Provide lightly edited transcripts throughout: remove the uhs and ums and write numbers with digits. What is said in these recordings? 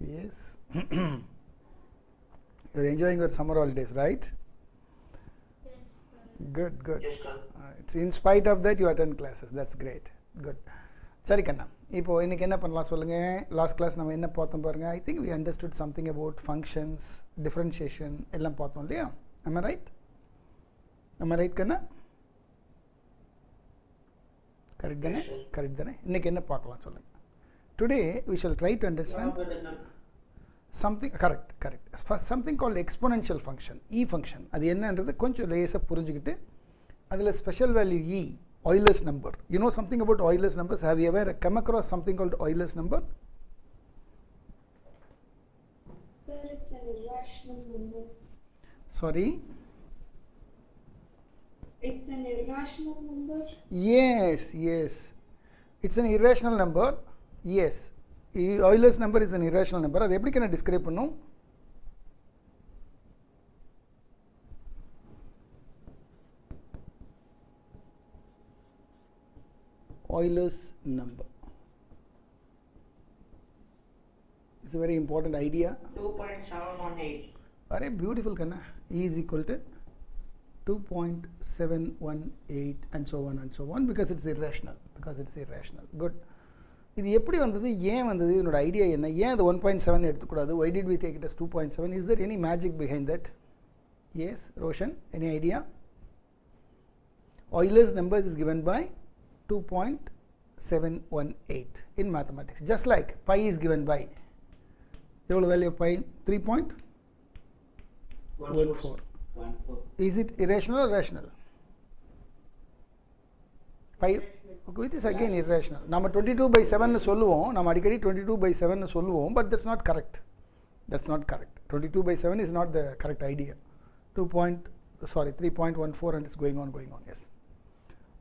Yes. You're enjoying your summer holidays, right? Yes, sir. Good, good. Yes, sir. It's in spite of that you attend classes. That's great. Good. சரி கண்ணா, இப்போ இன்னைக்கு என்ன பண்ணலாம் சொல்லுங்க. Last class நம்ம என்ன பார்த்தோம் பாருங்க. I think we understood something about functions, differentiation எல்லாம் பார்த்தோம் இல்லையா? Am I right? Am I right கண்ணா? கரெக்ட் தானே? கரெக்ட் தானே? இன்னைக்கு என்ன பார்க்கலாம் சொல்லுங்க. Today we shall try to understand something something called exponential function, e function. அது என்னன்றது கொஞ்சம் லேசா புரிஞ்சுக்கிட்டு அதில் special value e, Euler's number. You know something about Euler's numbers? Have you ever come across something called Euler's number? Sir, it's an irrational number. Sorry? It's an irrational number. Yes. It's an irrational number. Yes. Euler's number is an irrational number. அது எப்படி can I describe பண்ணும்? Euler's number. It's a very important idea. 2.718. Very beautiful kanna. E is equal to 2.718 and so on because it's irrational. Good. இது எப்படி வந்தது, ஏன் வந்தது, என்னோட idea என்ன, ஏன் அது 1.7 எடுத்துக்கூடாது, why did we take it as 2.7? Is there any magic behind that? Yes, Roshan, any idea? Euler's number is given by 2.718 in mathematics. Just like pi is given by, எவ்வளவு value of pi? 3.14. Is it irrational or rational? Pi, it is again irrational. நம்ம 22/7 சொல்லுவோம், நம்ம அடிக்கடி 22/7 சொல்லுவோம், but that's not correct. 22/7 is not the correct idea. 3.14 and it's going on. Yes.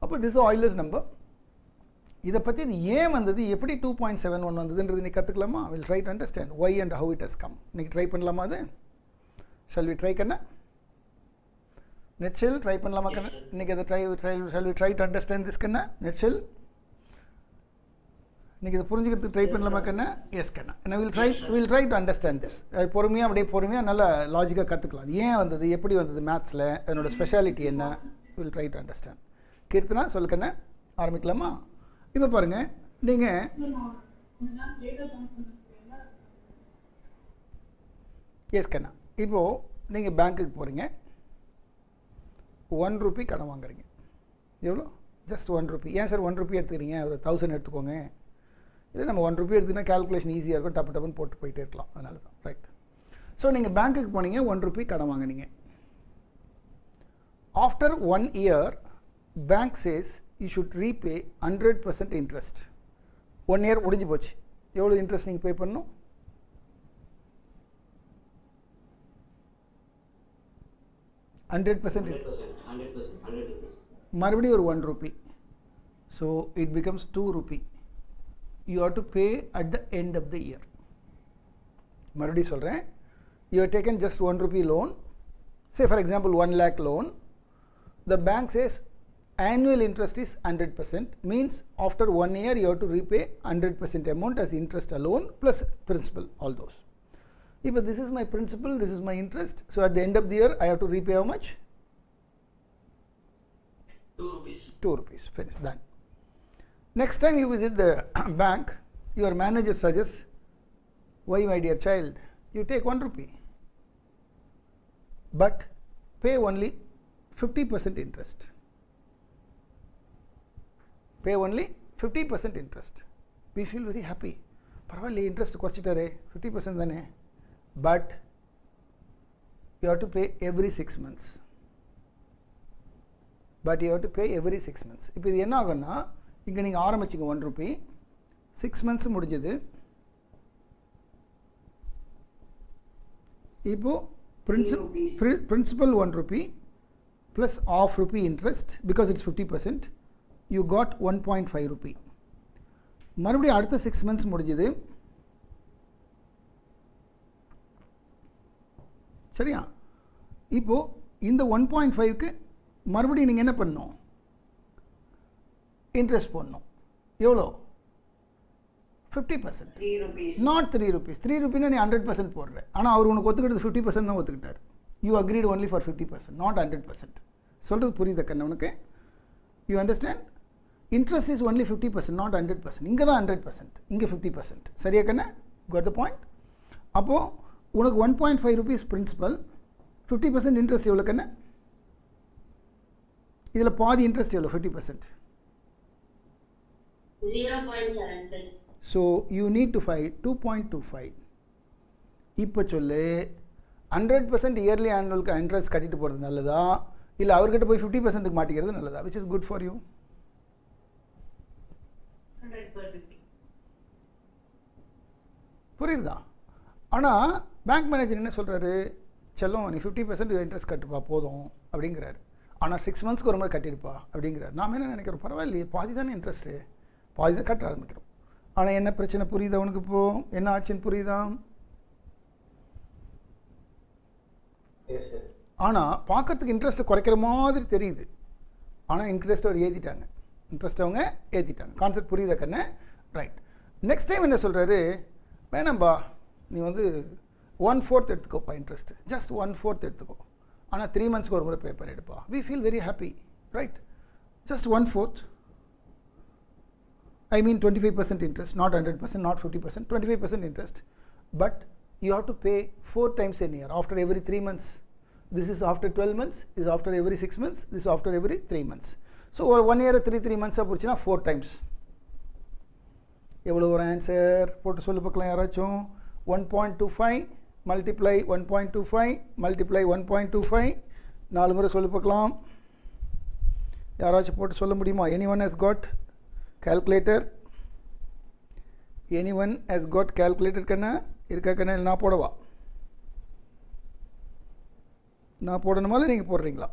அப்போ this is Euler's number. இதை பற்றி இது ஏன் வந்தது, எப்படி 2.71 வந்ததுன்றது நீ கற்றுக்கலாமா? We'll try to understand why and how it has come. இன்னைக்கு ட்ரை பண்ணலாமா அது? Shall we try Kanna? Netshell try பண்ணலாமா கண்ணா? இன்னைக்கு அதை shall we try to understand this Kanna? Netshell இன்னைக்கு இதை புரிஞ்சுக்கிறதுக்கு ட்ரை பண்ணலாமா கண்ணா? எஸ் கண்ணா. and we'll try to understand this. பொறுமையாக நல்லா லாஜிக்காக கற்றுக்கலாம். ஏன் வந்தது, எப்படி வந்தது, மேத்ஸில் என்னோட ஸ்பெஷாலிட்டி என்ன, we'll try to understand. Keerthana சொல்லு கண்ணா, ஆரம்பிக்கலாமா? இப்போ பாருங்க, நீங்கள் எஸ் கண்ணா, இப்போது நீங்கள் பேங்க்குக்கு போகிறீங்க, 1 ரூபி கடன் வாங்குறீங்க. எவ்வளோ? Just 1 Ruby. ஏன் சார் 1 ரூபி எடுத்துக்கிறீங்க, ஒரு 1000 எடுத்துக்கோங்க. இல்லை நம்ம 1 ரூபி எடுத்துக்கினா கேல்குலேஷன் ஈஸியாக இருக்கும், டப்புன்னு போட்டு போயிட்டே இருக்கலாம், அதனால தான். ரைட். ஸோ நீங்கள் பேங்க்குக்கு போனீங்க, 1 ரூபி கடன் வாங்கினீங்க. After 1 year bank says you should repay 100% interest. 1 year முடிஞ்சு போச்சு. எவ்வளோ இன்ட்ரெஸ்ட் நீங்கள் பே பண்ணணும்? 100%. மறுபடியும் ஒரு 1 rupee. So it becomes 2 rupee. You have to pay at the end of the year. மறுபடியும் சொல்கிறேன், you have taken just 1 rupee loan. Say for example 1 lakh loan. The bank says annual interest is 100%, means after 1 year you have to repay 100% amount as interest alone plus principal, all those. If this is my principal, this is my interest, so at the end of the year I have to repay how much? 2 rupees. 2 rupees. Finish. Done. Next time you visit the bank, your manager suggests, why my dear child, you take 1 rupee, but pay only 50% interest. Pay only 50% interest. We feel very happy. பரவாயில்ல, interest குறைச்சிட்டாரே, 50% தானே. But you have to pay every 6 months. இப்போ இது என்ன ஆகும்னா, இங்கே நீங்கள் ஆரம்பிச்சிங்க 1 Ruby, 6 months முடிஞ்சது. இப்போ principal 1 rupee plus half rupee interest, because it's 50%, you got 1.5 rupee. மறுபடியும் அடுத்த 6 months முடிஞ்சது. சரியா? இப்போ இந்த 1.5க்கு மறுபடியும் நீங்கள் என்ன பண்ணணும்? இன்ட்ரெஸ்ட் போடணும். எவ்வளோ? 50%. 3 rupees. Not 3 rupees. 3 rupees நீ 100% போடுற. ஆனால் அவர் உனக்கு ஒத்துக்கிட்டது 50% தான் ஒத்துக்கிட்டார். You agreed only for 50%, not 100%. சொல்கிறது புரியுது கண்ணு உனக்கு? You understand? Interest is only 50%, not 100%. இங்கே தான் 100%, இங்கே 50%. சரியா கண்ணு? Got the point? அப்போது உனக்கு 1.5 rupees principal, 50% interest எவ்வளோ கண்ணு? இதில் பாதி இன்ட்ரெஸ்ட் எவ்வளோ? 50%. 0.75. So you need to find 2.25. இப்போ சொல்லு 100% இயர்லி ஆனுவலுக்கு இன்ட்ரெஸ்ட் கட்டிட்டு போகிறது நல்லதா, இல்லை அவர்கிட்ட போய் 50%க்கு மாட்டிக்கிறது நல்லதா? Which is good for you? 100%. புரியுதா? ஆனால் பேங்க் மேனேஜர் என்ன சொல்கிறாரு, செல்லம் நீ 50% இன்ட்ரெஸ்ட் கட்டுப்பா போதும் அப்படிங்கிறாரு. ஆனால் 6 monthsக்கு ஒரு முறை கட்டியிருப்பா அப்படிங்கிறார். நாம் என்ன நினைக்கிறோம், பரவாயில்லையே பாதி தானே இன்ட்ரெஸ்ட்டு, பாதி தான் கட்ட ஆரம்பிக்கிறோம். ஆனால் என்ன பிரச்சனை புரியுதா உனக்கு? இப்போது என்ன ஆச்சுன்னு புரியுதா? ஆனால் பார்க்கறதுக்கு இன்ட்ரெஸ்ட்டை குறைக்கிற மாதிரி தெரியுது, ஆனால் இன்ட்ரெஸ்ட் அவர் ஏற்றிட்டாங்க. இன்ட்ரெஸ்ட் அவங்க ஏற்றிட்டாங்க. கான்செப்ட் புரியுதா கண்ணே? ரைட். நெக்ஸ்ட் டைம் என்ன சொல்கிறாரு, வேணாம்பா நீ வந்து 1/4 எடுத்துக்கோப்பா இன்ட்ரெஸ்ட்டு, ஜஸ்ட் 1/4 எடுத்துக்கோ, ஆனால் 3 monthsக்கு ஒரு முறை பே பண்ணிடுப்பா. We feel very happy, right? Just 1/4. I mean 25% interest, not 100%, not 50%, 25% interest. But you have to pay 4 times a year, after every 3 months. This is after 12 months, this is after every 6 months, this is after every 3 months. So 1 year 3 months போச்சுன்னா 4 times. எவ்வளோ ஒரு answer போட்டு சொல்லி பார்க்கலாம் யாராச்சும்? 1.25 multiply 1.25 multiply 1.25, 4 முறை சொல்லி பார்க்கலாம். யாராச்சும் போட்டு சொல்ல முடியுமா? anyone has got calculator? anyone has got calculator கண்ணா? இருக்கா கண்ணா? நான் போடவா? நான் போடணுமா இல்லை நீங்கள் போடுறீங்களா?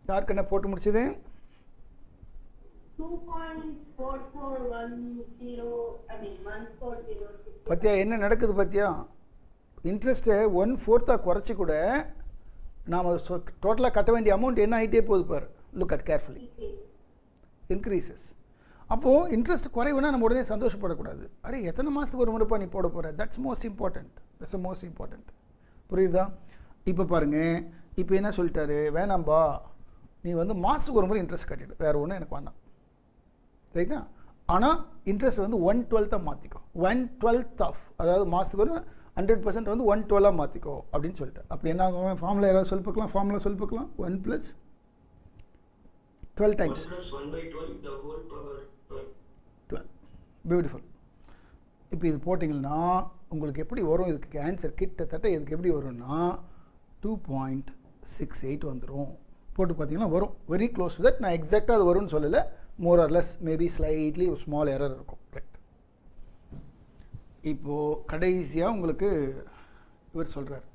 யார் கண்ணா போட்டு முடிச்சது? 2.4410, பத்தியா என்ன நடக்குது பத்தியா? இன்ட்ரெஸ்ட்டை 1/4 குறைச்சி கூட நாம் டோட்டலாக கட்ட வேண்டிய அமௌண்ட் என்ன ஆகிட்டே போகுது பார். Look at carefully, increases. அப்போது இன்ட்ரெஸ்ட் குறைவுனா நம்ம உடனே சந்தோஷப்படக்கூடாது. அரே எத்தனை மாதத்துக்கு ஒரு முறைப்பா நீ போட போகிற, that's most important, that's most important. புரியுதா? இப்போ பாருங்கள், இப்போ என்ன சொல்லிட்டாரு, வேணாம்பா நீ வந்து மாதத்துக்கு ஒரு முறை இன்ட்ரெஸ்ட் கட்டிடு, வேறு ஒன்றும் எனக்கு வேணாம், ரைட்டா? ஆனால் இன்ட்ரெஸ்ட் வந்து 1/12 மாற்றிக்கோ. 1/12 ஆஃப், அதாவது மாதத்துக்கு ஒரு 100% வந்து 1/12 மாற்றிக்கோ அப்படின்னு சொல்லிட்டு. அப்போ என்ன ஆகும்? ஃபார்முலா யாராவது சொல்லி பார்க்கலாம், ஃபார்முலா சொல்லி பார்க்கலாம். 1 + 12 times 1 + 1/12 the whole power 12. Beautiful. இப்போ இது போட்டிங்கன்னா உங்களுக்கு எப்படி வரும்? இதுக்கு ஆன்சர் கிட்டத்தட்ட இதுக்கு எப்படி வரும்னா 2.68 வந்துடும். போட்டு பார்த்தீங்கன்னா வரும், வெரி க்ளோஸ் டு தட். நான் எக்ஸாக்டாக அது வரும்னு சொல்லலை, more or less, maybe slightly ஒரு ஸ்மால் எரர் இருக்கும். ரைட். இப்போது கடைசியாக உங்களுக்கு இவர் சொல்கிறார்,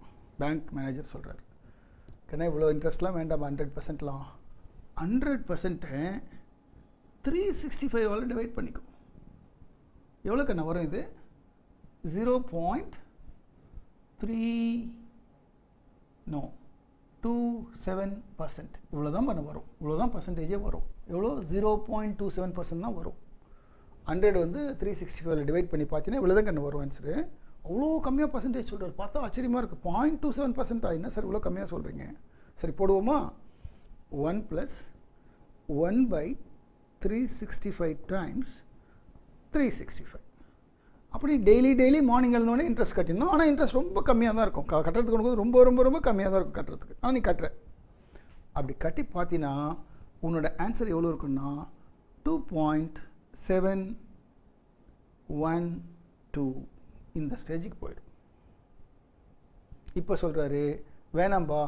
பேங்க் மேனேஜர் சொல்கிறார், கண்ணா இவ்வளோ இன்ட்ரெஸ்ட்லாம் வேண்டாம், 100%லாம் 100%-ஐ 365 டிவைட் பண்ணிக்கும். எவ்வளோ கண்ணா வரும் இது? 0.27%. இவ்வளோ தான் பண்ண வரும், இவ்வளோ தான் பர்சன்டேஜே வரும். எவ்வளோ? 0.27% தான் வரும். 100 வந்து 365 டிவைட் பண்ணி பார்த்தீங்கன்னா இவ்வளோ தான் கண்ணு வரும் ஆன்சரு. அவ்வளோ கம்மியாக பர்சன்டேஜ் சொல்கிறார், பார்த்தா ஆச்சரியமாக இருக்குது. 0.27% என்ன சார் இவ்வளோ கம்மியாக சொல்கிறீங்க? சரி போடுவோமா? 1 + 1/365 டைம்ஸ் 365. அப்படி டெய்லி மார்னிங் எழுந்தோடனே இன்ட்ரெஸ்ட் கட்டிடணும். ஆனால் இன்ட்ரெஸ்ட் ரொம்ப கம்மியாக தான் இருக்கும், கட்டுறதுக்கு உனக்கு ரொம்ப ரொம்ப ரொம்ப கம்மியாக தான் இருக்கும் கட்டுறதுக்கு. ஆனால் நீ கட்டுற, அப்படி கட்டி பார்த்தீங்கன்னா உன்னோட ஆன்சர் எவ்வளோ இருக்குன்னா 2.712 இந்த ஸ்டேஜுக்கு போயிடும். இப்போ சொல்கிறாரு வேணாம்பா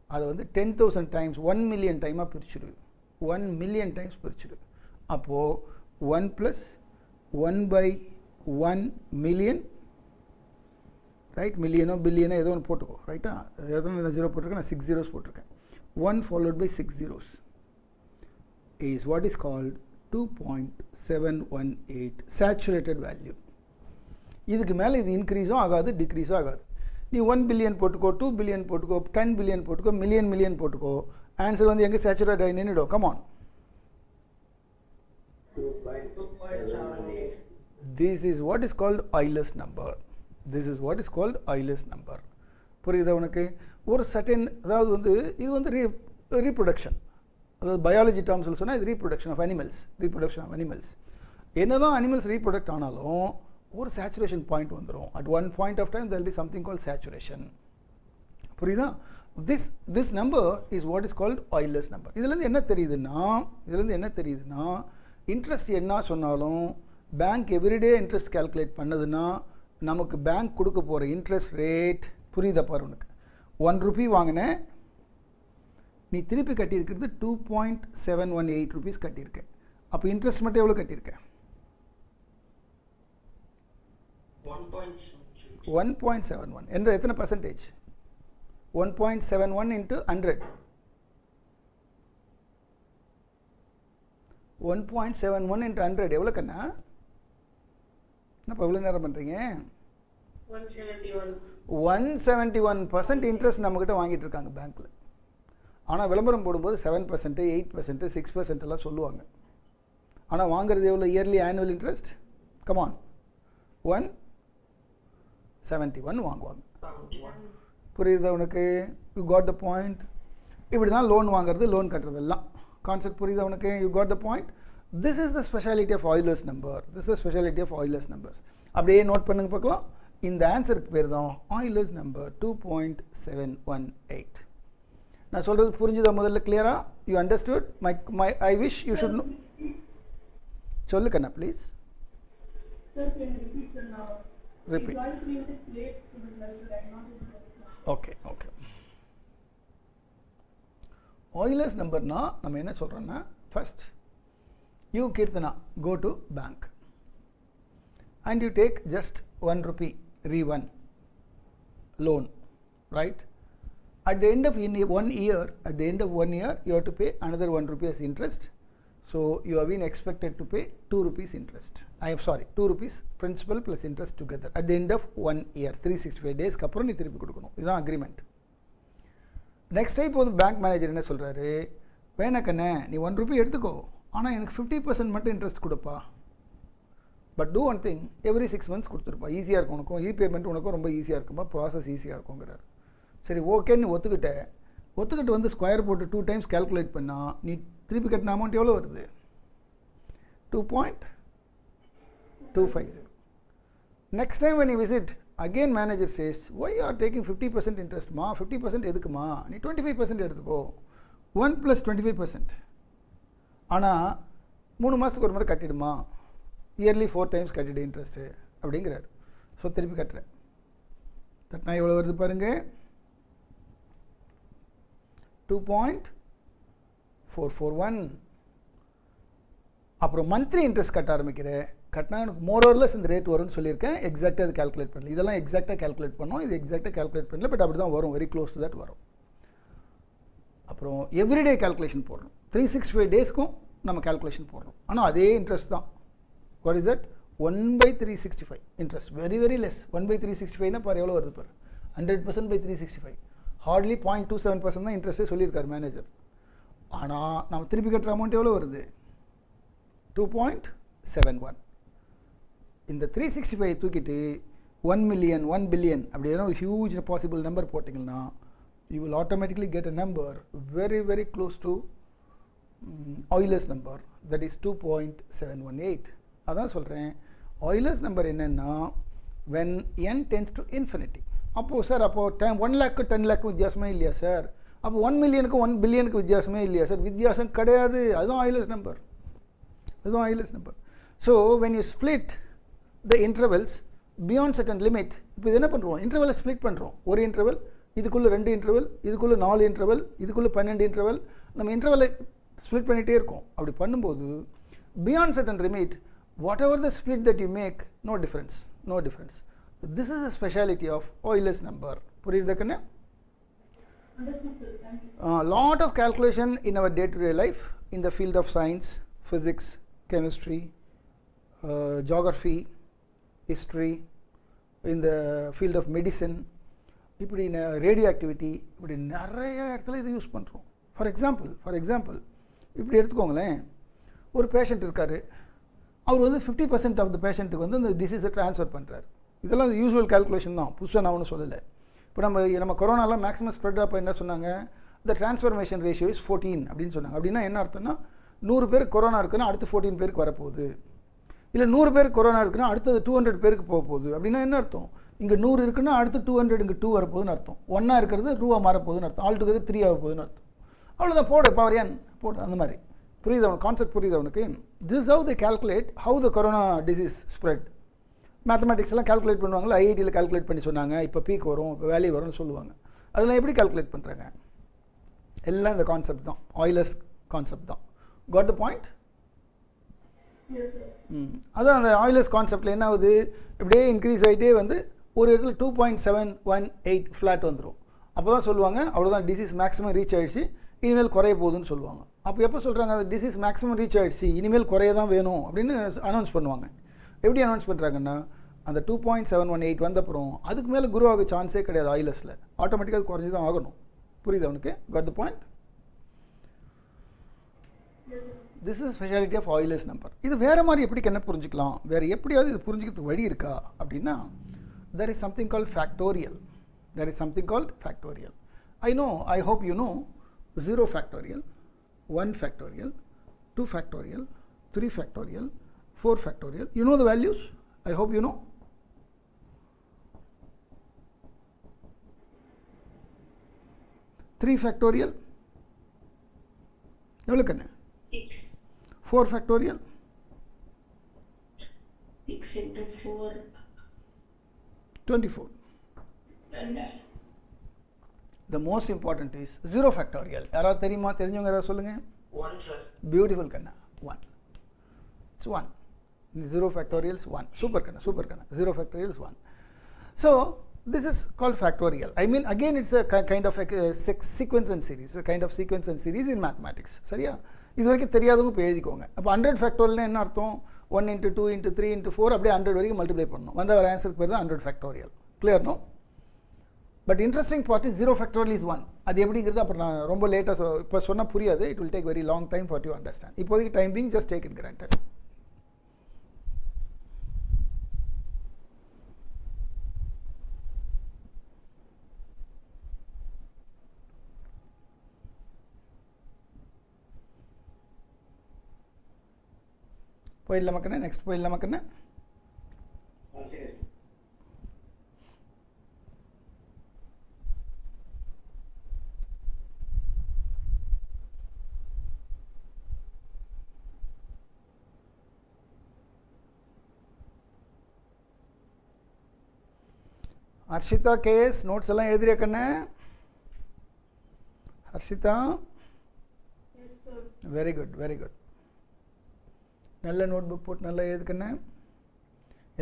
அதை வந்து 10,000 டைம்ஸ் 1 million டைமாக பிரிச்சுடு, 1 million டைம்ஸ் பிரிச்சுடு. அப்போது 1 + 1/1 million, ரைட்? மில்லியனோ பில்லியனோ ஏதோ ஒன்று போட்டுக்கோ, ரைட்டா? எத்தனை 0 போட்டிருக்கேன்? நான் 6 zeros போட்டிருக்கேன். 1 / 6 zeros is what is called 2.718 saturated value. இதுக்கு மேலே இது இன்க்ரீஸும் ஆகாது, டிக்ரீஸும் ஆகாது. நீ 1 billion போட்டுக்கோ, 2 billion போட்டுக்கோ, 10 billion போட்டுக்கோ, மில்லியன் போட்டுக்கோ, ஆன்சர் வந்து எங்கே சேச்சுரேட் ஆகி நின்றுடும். Come on. 2.78. This is what is called Euler's number. This is what is called Euler's number. புரியுதா உனக்கு? ஒரு சர்டன், அதாவது வந்து இது வந்து ரீப்ரொடக்ஷன், அதாவது பயாலஜி டேர்ம்ஸில் சொன்னால் இது ரீப்ரொடக்ஷன் ஆஃப் அனிமல்ஸ். என்ன தான் அனிமல்ஸ் ரீப்ரொடக்ட் ஆனாலும் ஒரு சேச்சுரேஷன் பாயிண்ட் வந்துடும். At one point of time there will be something called saturation. புரியுதா? this number is what is called Euler's number. இதுலேருந்து என்ன தெரியுதுன்னா இன்ட்ரெஸ்ட் என்ன சொன்னாலும் பேங்க் எவ்ரிடே இன்ட்ரெஸ்ட் கால்குலேட் பண்ணதுன்னா நமக்கு பேங்க் கொடுக்க போகிற இன்ட்ரெஸ்ட் ரேட், புரியுதா பாரு உனக்கு, 1 ரூபி வாங்கினேன், நீ திருப்பி கட்டியிருக்கிறது 2.718 rupees கட்டியிருக்க. அப்போ இன்ட்ரெஸ்ட் மட்டும் எவ்வளோ கட்டியிருக்க? 1.71. எத்தனை பர்சன்டேஜ்? 1.71 into 100. 1.71 into 100 எவ்வளோ கண்ணா? என்னப்பா எவ்வளோ நேரம் பண்ணுறீங்க? 171% இன்ட்ரெஸ்ட் நம்மக்கிட்ட வாங்கிட்டு இருக்காங்க பேங்க்கில். ஆனால் விளம்பரம் போடும்போது 7%, 8%, 6% எல்லாம் சொல்லுவாங்க. ஆனால் வாங்குறது எவ்வளோ இயர்லி ஆனுவல் இன்ட்ரெஸ்ட்? கமான், 171 வாங்குவாங்க. புரியுதா உனக்கு? You got the point. இப்படி தான் லோன் வாங்குறது, லோன் கட்டுறதெல்லாம் கான்செப்ட். புரியுதா உனக்கு? You got the point. This is the speciality of Euler's number. அப்படியே நோட் பண்ணுங்க பார்க்கலாம். இந்த ஆன்சருக்கு பேர் தான் Euler's நம்பர் 2.718. நான் சொல்கிறது புரிஞ்சுதா? முதல்ல கிளியரா? You understood? I wish you should know. சொல்லு கண்ணா ப்ளீஸ். Repeat. Okay. Euler's நம்பர்னா நம்ம என்ன சொல்கிறோன்னா, first you Keerthana go to bank and you take just 1 rupee re1 loan, right? At the end of 1 year, you have to pay another 1 rupee as interest. So you have been expected to pay 2 rupees interest. 2 rupees principal plus interest together at the end of 1 year, 365 days அப்புறம் நீ திருப்பி கொடுக்கணும். இதுதான் agreement. Next time போது bank manager என்ன சொல்கிறாரு, வேணக்கண்ணே நீ 1 Ruby எடுத்துக்கோ, ஆனால் எனக்கு 50% மட்டும் இன்ட்ரெஸ்ட் கொடுப்பா. But do one thing, every 6 months கொடுத்துருப்பா, ஈஸியாக இருக்கும் உனக்கும், பேமெண்ட் உனக்கும் ரொம்ப ஈஸியாக இருக்கும்பா, ப்ராசஸ் ஈஸியாக இருக்குங்கிறார். சரி ஓகேன்னு ஒத்துக்கிட்டு வந்து ஸ்கொயர் போட்டு 2 times கால்குலேட் பண்ணால் நீ திருப்பி கட்டின அமௌண்ட் எவ்வளோ வருது? 2.250. Next time when you visit, again manager says, why you are taking 50% interest மா? 50% எதுக்குமா? நீ 25% எடுத்துக்கோ. 1 + 25%. ஆனால் 3 மாதத்துக்கு ஒரு முறை கட்டிடுமா, இயர்லி 4 times கட்டிடு இன்ட்ரெஸ்ட்டு அப்படிங்கிறார். ஸோ திருப்பி கட்டுறேன். தட்டினா எவ்வளோ வருது பாருங்க, 2.441. அப்புறம் மந்த்லி இன்ட்ரெஸ்ட் கட்ட ஆரம்பிக்கிறேன். கட்டினா எனக்கு மோரோர்லெஸ் இந்த ரேட் வரும்னு சொல்லியிருக்கேன். எக்ஸாக்டாக அது கால்குலேட் பண்ணல, இதெல்லாம் எக்ஸாக்டாக கால்குலேட் பண்ணோம், இது எக்ஸாக்டாக கால்குலேட் பண்ணல, பட் அப்படி தான் வரும், வெரி க்ளோஸ் டு தட் வரும். அப்புறம் எவ்ரிடே கால்குலேஷன் போடணும், 365 daysக்கும் நம்ம கால்குலேஷன் போடுறோம். ஆனால் அதே இன்ட்ரெஸ்ட் தான். What is that? 1/365 interest. Very very less. 1/365னா பாரு எவ்வளோ வருது பாரு, 100% by 365. ஹார்ட்லி 0.27% தான் இன்ட்ரெஸ்ட்டே சொல்லியிருக்காரு மேனேஜர். ஆனால் நம்ம திருப்பி கட்டுற அமௌண்ட் எவ்வளோ வருது? 2.71. இந்த 365 தூக்கிட்டு 1 million 1 billion அப்படி எதனா ஒரு ஹியூஜ் பாசிபிள் நம்பர் போட்டிங்கன்னா you will automatically get a number very very close to Euler's number, that is 2.718. அதான் சொல்கிறேன், Euler's number என்னென்னா when n tends to infinity. அப்போது சார் அப்போது 1 lakh 10 lakh வித்தியாசமே இல்லையா சார்? அப்போ 1 million 1 billion வித்தியாசமே இல்லையா சார்? வித்தியாசம் கிடையாது. அதுதான் Euler's number. So when you split the intervals beyond certain limit, இப்போ இது என்ன பண்ணுறோம், இன்டர்வலை ஸ்ப்ளிட் பண்ணுறோம். ஒரு இன்டர்வல், இதுக்குள்ளே 2 இன்டர்வல், இதுக்குள்ளே 4 இன்டர்வல், இதுக்குள்ளே 12 இன்டர்வல், நம்ம இன்டர்வலை ஸ்ப்ளிட் பண்ணிகிட்டே இருக்கோம். அப்படி பண்ணும்போது beyond certain limit, whatever the split that you make, no difference. This is a speciality of Euler's number. புரியுதா கண்ணே? Lot of calculation in our day-to-day life in the field of science, physics, chemistry, geography, history, in the field of medicine, இப்படி radio activity, இப்படி நிறைய இடத்துல இது use பண்ணுறோம். For example இப்படி எடுத்துக்கோங்களேன், ஒரு பேஷண்ட் இருக்கார், அவர் வந்து 50% ஆஃப் த பேஷண்ட்டுக்கு வந்து அந்த டிசீஸை ட்ரான்ஸ்ஃபர் பண்ணுறாரு. இதெல்லாம் யூஸ்வல் கால்குலேஷன் தான், புதுசாக நான் ஒன்றும் சொல்லலை. இப்போ நம்ம கொரோனாலாம் மேக்ஸிமம் ஸ்ப்ரெட் அப்போ என்ன சொன்னாங்க, த ட்ரான்ஸ்ஃபர்மேஷன் ரேஷியோ இஸ் 14 அப்படின்னு சொன்னாங்க. அப்படின்னா என்ன அர்த்தம்னா 100 பேருக்கு கொரோனா இருக்குன்னா அடுத்து 14 பேருக்கு வரப்போகுது, இல்லை 100 பேருக்கு கொரோனா இருக்குன்னா அடுத்தது 200 பேருக்கு போக போகுது. அப்படின்னா என்ன அர்த்தம், இங்கே 100 இருக்குன்னா அடுத்து 200 இங்கே 2 வரப்போகுதுன்னு அர்த்தம். 1 இருக்கிறது 2 மாறப்போகுதுன்னு அர்த்தம், ஆல் டுகெதர் 3 ஆக போகுதுன்னு அர்த்தம். அவ்வளோதான், போடு பவர் n போடு, அந்த மாதிரி. புரியுது அவனுக்கு, கான்செப்ட் புரியுது அவனுக்கு. This how they calculate how the corona disease spread. Mathematics எல்லாம் கால்குலேட் பண்ணுவாங்களா, ஐஐடியில் கால்குலேட் பண்ணி சொன்னாங்க, இப்போ பீக் வரும், இப்போ வேல்யூ வரும்னு சொல்லுவாங்க. அதெல்லாம் எப்படி கால்குலேட் பண்ணுறாங்க, எல்லாம் இந்த கான்செப்ட் தான், ஆயிலர்ஸ் கான்செப்ட் தான். Got the point? அதான் அந்த ஆயிலர்ஸ் கான்செப்டில் என்ன ஆகுது, இப்படியே இன்க்ரீஸ் ஆகிட்டே வந்து ஒரு இடத்துல 2.718 ஃப்ளாட் வந்துடும். அப்போ தான் சொல்லுவாங்க அவ்வளோதான், டிசீஸ் மேக்ஸிமம் ரீச் ஆகிடுச்சு, இனிமேல் குறைய போகுதுன்னு சொல்லுவாங்க. அப்போ எப்போ சொல்கிறாங்க, அது டிசீஸ் மேக்ஸிமம் ரீச் ஆகிடுச்சு, இனிமேல் குறைய தான் வேணும் அப்படின்னு அனௌன்ஸ் பண்ணுவாங்க. எப்படி அனௌன்ஸ் பண்ணுறாங்கன்னா, அந்த 2.718 வந்தப்புறம் அதுக்கு மேலே குரோ ஆக சான்ஸே கிடையாது ஆயிலர்ஸில், ஆட்டோமேட்டிக்காக குறைஞ்சி தான் ஆகணும். புரியுது அவனுக்கு? Got the point? This is speciality of Euler's number. இது வேறு மாதிரி எப்படி என்ன புரிஞ்சுக்கலாம், வேறு எப்படியாவது இது புரிஞ்சுக்கிறதுக்கு வழி இருக்கா அப்படின்னா, there is something called factorial. I know, I hope you know 0 factorial, 1 factorial, 2 factorial, 3 factorial, 4 factorial. You know the values? I hope you know. Three factorial எவ்வளோ கண்ணு? 6. 4 factorial 6 into 4 24. The most important is 0 factorial. யாராவது தெரியுமா, தெரிஞ்சவங்க யாராவது சொல்லுங்கள். 1 sir. Beautiful Kanna, 1. It's 1. 0 factorial is 1. Super Kanna. 0 factorial is 1. So this is called factorial. I mean, again it's a kind of a sequence and series, a kind of sequence and series in mathematics. சரியா? இது வரைக்கும் தெரியாதவங்க இப்போ எழுதிக்கோங்க. அப்போ 100 ஃபேக்டோரியல்னா என்ன அர்த்தம், 1 into 2 into 3 into 4 அப்படியே 100 வரைக்கும் மல்டிப்ளை பண்ணணும், வந்த ஒரு ஆன்சருக்கு பேர் தான் 100 factorial. Clear? No? But interesting part is 0 factorial is 1. அது எப்படிங்கிறது அப்புறம் நான் ரொம்ப லேட்டாக இப்போ சொன்னால் புரியாது. It will take very long time for to understand. இப்போதைக்கு time being just take it granted. போயிடலாம் மக்கண்ணே, நெக்ஸ்ட் போயிடலாம் மக்கண்ணே. ஹர்ஷிதா கேஸ் நோட்ஸ் எல்லாம் எழுதிறியா கண்ணே? Harshita, very good very good. நல்ல நோட் புக் போட்டு நல்லா எழுதுக்கண்ணே.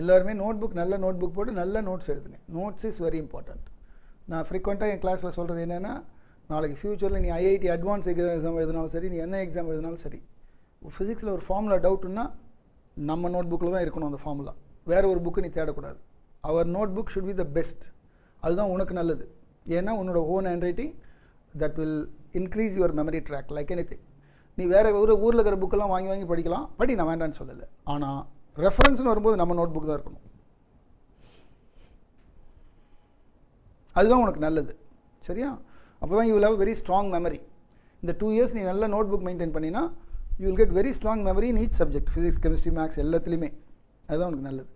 எல்லாருமே நல்ல நோட் புக் போட்டு நல்ல நோட்ஸ் எழுதுங்க. Notes is very important. நான் ஃப்ரீக்வெண்ட்டாக என் கிளாஸில் சொல்கிறது என்னென்னா, நாளைக்கு ஃப்யூச்சரில் நீ ஐஐடி அட்வான்ஸ் எக்ஸாம் எழுதினாலும் சரி, நீ என்ன எக்ஸாம் எழுதினாலும் சரி, ஃபிசிக்ஸில் ஒரு ஃபார்முலா டவுட்டுன்னா நம்ம நோட் புக்கில் தான் இருக்கணும். அந்த ஃபார்முலா வேறு ஒரு புக்கு நீ தேடக்கூடாது. அவர் note book should be the best. அதுதான் உனக்கு நல்லது. ஏன்னா உன்னோட own hand writing that will increase your memory track like anything. நீ வேறு ஊரில் இருக்கிற புக்கெல்லாம் வாங்கி படிக்கலாம், படி, நான் வேண்டான்னு சொல்லலை. ஆனால் ரெஃபரன்ஸ்னு வரும்போது நம்ம நோட் புக் தான் இருக்கணும். அதுதான் உனக்கு நல்லது. சரியா? அப்போ தான் you will have very strong memory. இந்த 2 years நீ நல்ல நோட் புக் மெயின்டைன் பண்ணினா you will get very strong memory in each subject, physics, chemistry, maths எல்லாத்துலேயுமே. அதுதான் உனக்கு நல்லது.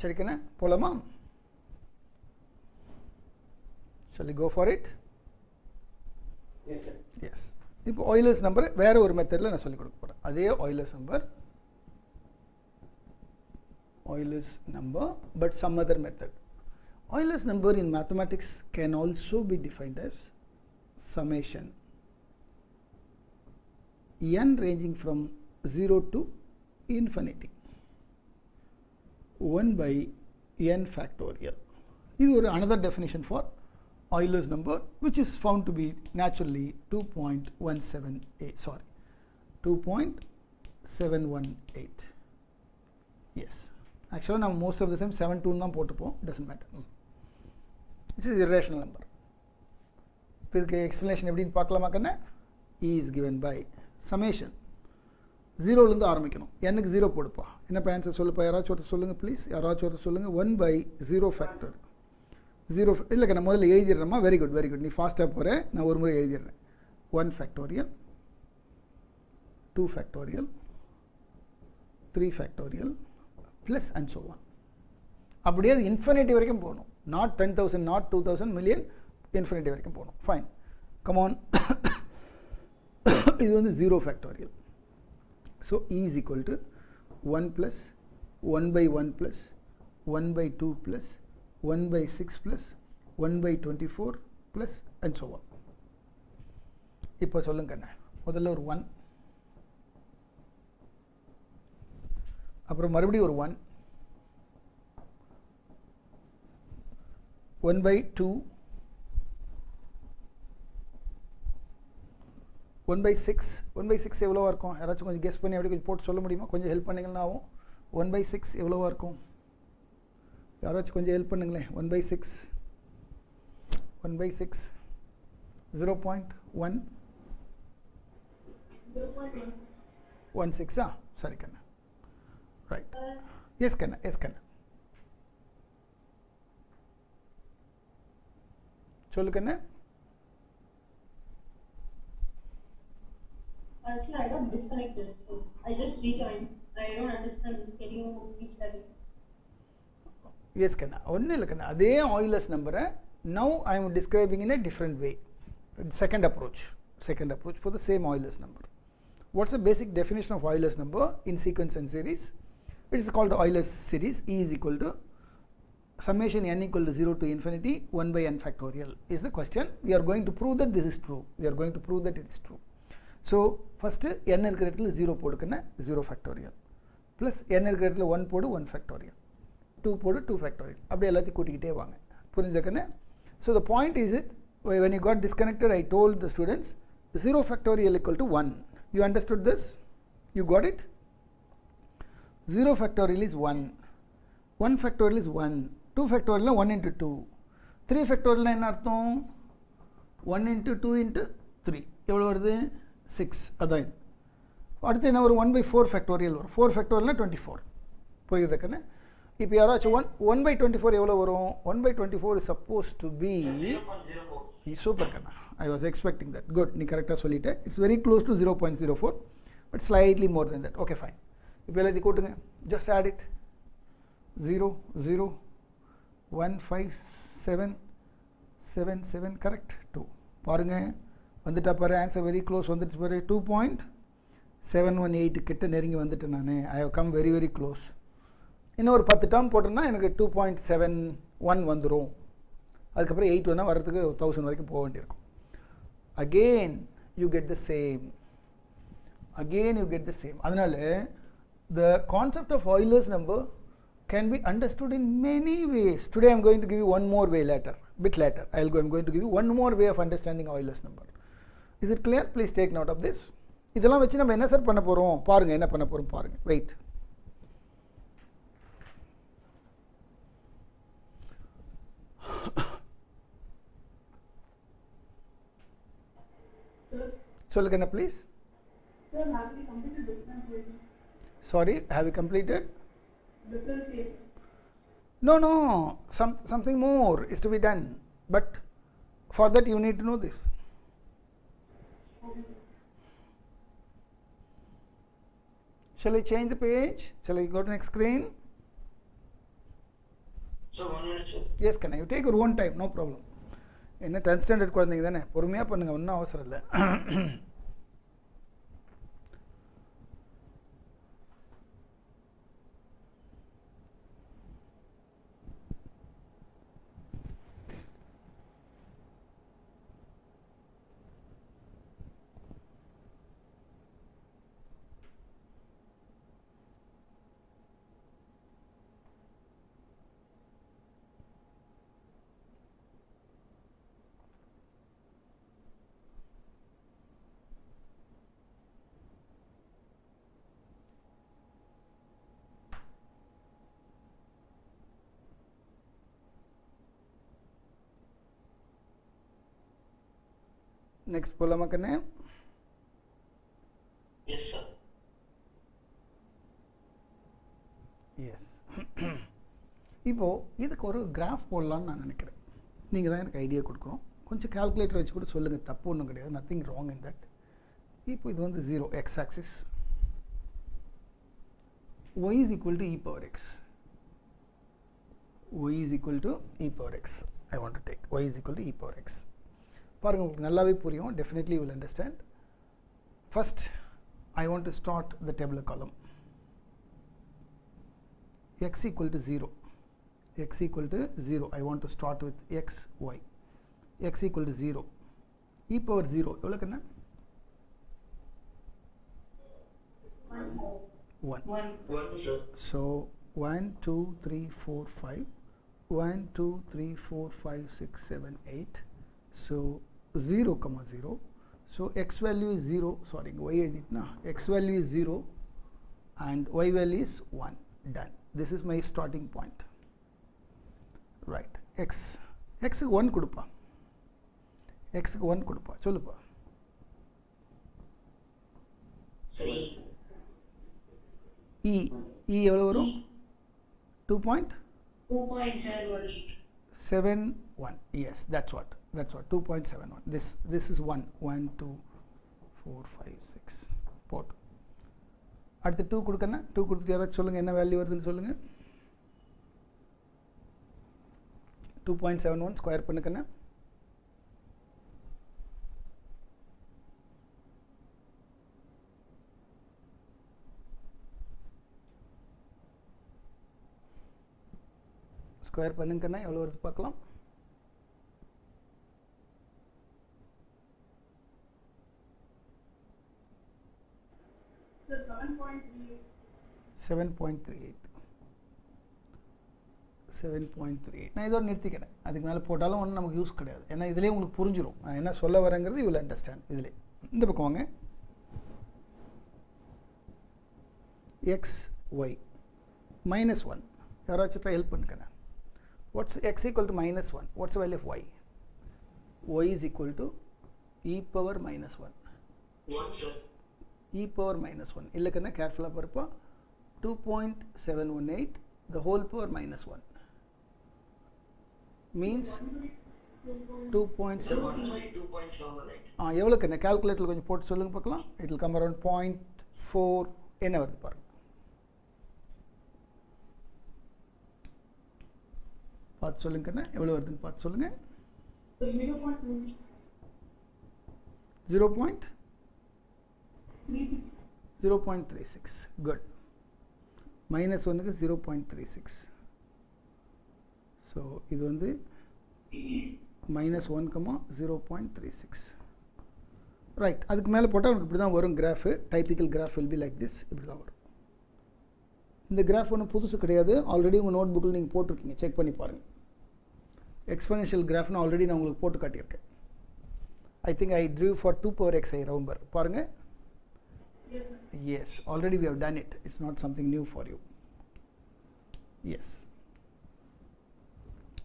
சரிக்கண்ணே, போகலாமா? Shall we go for it? Yes sir. Yes. இப்போ ஆயிலர்ஸ் நம்பர் வேறு ஒரு மெத்தடில் நான் சொல்லிக் கொடுக்க போகிறேன். அதே Euler's number but some other method. Euler's number in mathematics can also be defined as summation n ranging from 0 to infinity 1 by n factorial. This is another definition for Euler's number, which is found to be naturally 2.718. Yes, Actually, now most of the time 7 2 தான் போட்டுப்போம். Doesn't matter. This is irrational number. இதுக்கு explanation எப்படின்னு பார்க்கலாமா கண்ணா? E is given by summation. 0லேருந்து ஆரம்பிக்கணும். n-க்கு 0 போடுப்பா. என்னப்பா answer சொல்லுப்பா, யாராச்சும் ஒருத்தர் சொல்லுங்கள் ப்ளீஸ். யாராச்சும் ஒருத்தர் சொல்லுங்கள். 1/0 ஃபேக்டர். 0 இல்லைக்கா, நான் முதல்ல எழுதிடுறேம்மா. Very good very good. நீ ஃபாஸ்ட்டாக போகிறேன், நான் ஒரு முறை எழுதிடுறேன். 1 factorial, 2 factorial, 3 factorial plus and so on. அப்படியே அது இன்ஃபினிட்டி வரைக்கும் போகணும். நாட் 10,000, நாட் 2,000 மில்லியன், இன்ஃபினிட்டி வரைக்கும் போகணும். Fine, come on. இது வந்து 0 factorial. So E is equal to 1 plus 1/1 plus 1/2 plus 1/6 plus 1/24 plus and so on. இப்போ சொல்லுங்க அண்ணா, முதல்ல ஒரு 1, அப்புறம் மறுபடியும் ஒரு 1, 1/2, 1/6. 1/6 எவ்வளோவா இருக்கும்? யாராச்சும் கொஞ்சம் கெஸ் பண்ணி அப்படி கொஞ்சம் போட்டு சொல்ல முடியுமா? கொஞ்சம் ஹெல்ப் பண்ணிங்கன்னா ஆகும். 1/6 எவ்வளோவா இருக்கும்? யாராச்சும் கொஞ்சம் ஹெல்ப் பண்ணுங்களேன். 1/6 1/6 0.1 16. சரி கண்ணா, ரைட். எஸ் கண்ணா, எஸ் கண்ணா, சொல்லு கண்ணா. Actually, I got disconnected. So I just rejoined. I don't understand this. Can you please tell me? Yes, Kanna. ஒன்றும் இல்லை கண்ணா, அதே Euler's நம்பரை now I am describing in a different way. Second approach for the same Euler's number. What's the basic definition of Euler's number in sequence and series? It is called Euler's series. E is equal to summation n equal to 0 to infinity 1/n factorial is the question. We are going to prove that this is true. It is true. So first n இருக்கிற இடத்துல 0 போடுக்கன்னா 0 factorial, plus n இருக்கிற இடத்துல 1 போடு 1 factorial, 2 போடு 2 factorial, அப்படியே எல்லாத்தையும் கூட்டிக்கிட்டே வாங்க. புரிஞ்சுக்கண்ணே? So the point is it, when you got disconnected, I told the students 0 factorial equal to 1. You understood this? You got it? 0 factorial is 1, 1 factorial is 1, 2 factorial 1 into 2, 3 factorial என்ன அர்த்தம்? 1 into 2 into 3 எவ்வளோ வருது? 6. அதான் இது. அடுத்து என்ன ஒரு 1/4 factorial வரும். 4 ஃபேக்டோரியல்னா 24. புரியுது கண்ணே? இப்போ யாராச்சும் 1/24 எவ்வளோ வரும்? 1/24 is supposed to be 0.04. Super கண்ணா, I was expecting that. Good, நீ கரெக்டாக சொல்லிட்டேன். It's very close to 0.04 but slightly more than that. Okay, fine. இப்போ எல்லாத்தையும் கூட்டுங்க. Just add it. 0 0 1 5 7 7 7 correct. 2 பாருங்க, வந்துட்டா பாரு, ஆன்சர் வெரி க்ளோஸ் வந்துட்டு பாரு. 2.718 கிட்ட நெருங்கி வந்துட்டேன் நான். I have come very very close. இன்னும் ஒரு 10 டேர்ம் போட்டோம்னா எனக்கு 2.71 வந்துடும். அதுக்கப்புறம் 8 வேணால் வர்றதுக்கு 1000 வரைக்கும் போக வேண்டியிருக்கும். Again you get the same. அதனால the concept of Euler's number can be understood in many ways. Today I am going to give you one more way later, bit later. I am going to give you one more way of understanding Euler's number. Is it clear? Please take note of this. இதெல்லாம் வச்சு நம்ம என்ன sir பண்ண போகிறோம் பாருங்கள். என்ன பண்ண போகிறோம் பாருங்கள். வெயிட், சொல்லுங்க என்ன please. Sir, have we completed differentiation? Sorry, have you completed? Differentiation. No, something more is to be done, but for that you need to know this. Okay. Shall I change the page? Shall I go to next screen? So 1 minute, sir. Yes, can you take your own time? No problem. என்ன 10th standard குழந்தைங்க தானே, பொறுமையாக பண்ணுங்கள், ஒன்றும் அவசரம் இல்லை. next போலாமா கண்ணே? Yes, sir. Yes. இப்போ இதுக்கு ஒரு கிராஃப் போடலான்னு நான் நினைக்கிறேன். நீங்கள் தான் எனக்கு ஐடியா கொடுக்கணும். கொஞ்சம் கால்குலேட்டர் வச்சு கூட சொல்லுங்கள், தப்பு ஒன்றும் கிடையாது, நத்திங் ராங் இன் தட். இப்போ இது வந்து 0 x axis, y is equal to e power x. Y is equal to e power x. I want to take y is equal to e power x. பாருங்கள், உங்களுக்கு நல்லாவே புரியும். Definitely you will understand. First, I want to start the tabular column. X equal to 0. X equal to 0. I want to start with x, y. X equal to 0. E power 0. எவ்வளோ கண்ணா? 1. 1, sir. So 1, 2, 3, 4, 5. 1, 2, 3, 4, 5, 6, 7, 8. So 0, 0. So x value is 0. Sorry, y edit na. X value is 0 and y value is 1. Done. This is my starting point. Right. X 1 கொடுப்பா. X 1 கொடுப்பா. சொல்லுப்பா. 3. E எவ்வளோ வரும்? 2.71. 2.718. Yes, that's what 2.71. This is 1 2 4 5 6 போட்டு அடுத்து 2 கொடுக்கணும். 2 கொடுத்துட்டு யாராச்சும் சொல்லுங்கள் என்ன வேல்யூ வருதுன்னு சொல்லுங்கள். 2.71 ஸ்கொயர் பண்ணுக்கண்ணா. ஸ்கொயர் பண்ணுங்கண்ணா, எவ்வளோ வருது பார்க்கலாம். So 7.38. 7.38. நான் இதோட நிறுத்திக்கிறேன். அதுக்கு மேலே போட்டாலும் ஒன்றும் நமக்கு யூஸ் கிடையாது. ஏன்னா இதிலே உங்களுக்கு புரிஞ்சிடும் நான் என்ன சொல்ல வரேங்கிறது. You will understand. இதிலே இந்த பக்கம் வாங்க. X y -1. யாராச்சும் ட்ரை ஹெல்ப் பண்ணுக்கண்ணா. What's x equal to -1? What's the value of y? Y is equal to e power -1. 1, sir. E power -1. இல்லைக்கண்ணா கேர்ஃபுல்லாக பார்ப்பா. 2.718 the whole power -1 means 2.7. 2.78. எவ்வளோக்கண்ணா கால்குலேட்டரில் கொஞ்சம் போட்டு சொல்லுங்கள் பார்க்கலாம். இட் will come around 0.4 என்ன வருது பாருங்க. பார்த்து சொல்லுங்கண்ணா எவ்வளோ வருதுன்னு பார்த்து சொல்லுங்கள். 0.36. குட். -1க்கு 0.36. ஸோ இது வந்து -1, 0.36. ரைட். அதுக்கு மேலே போட்டால் உங்களுக்கு இப்படி தான் வரும் graph. Typical graph will be like this. இப்படி தான் வரும். இந்த கிராஃப் ஒன்றும் புதுசு கிடையாது. ஆல்ரெடி உங்கள் நோட் புக்கில் நீங்கள் போட்டிருக்கீங்க, செக் பண்ணி பாருங்கள். எக்ஸ்போனென்ஷியல் கிராஃப்னு ஆல்ரெடி நான் உங்களுக்கு போட்டு காட்டியிருக்கேன். I think I derive for 2 power x I remember பாருங்கள். Yes, already we have done it. It's not something new for you. Yes.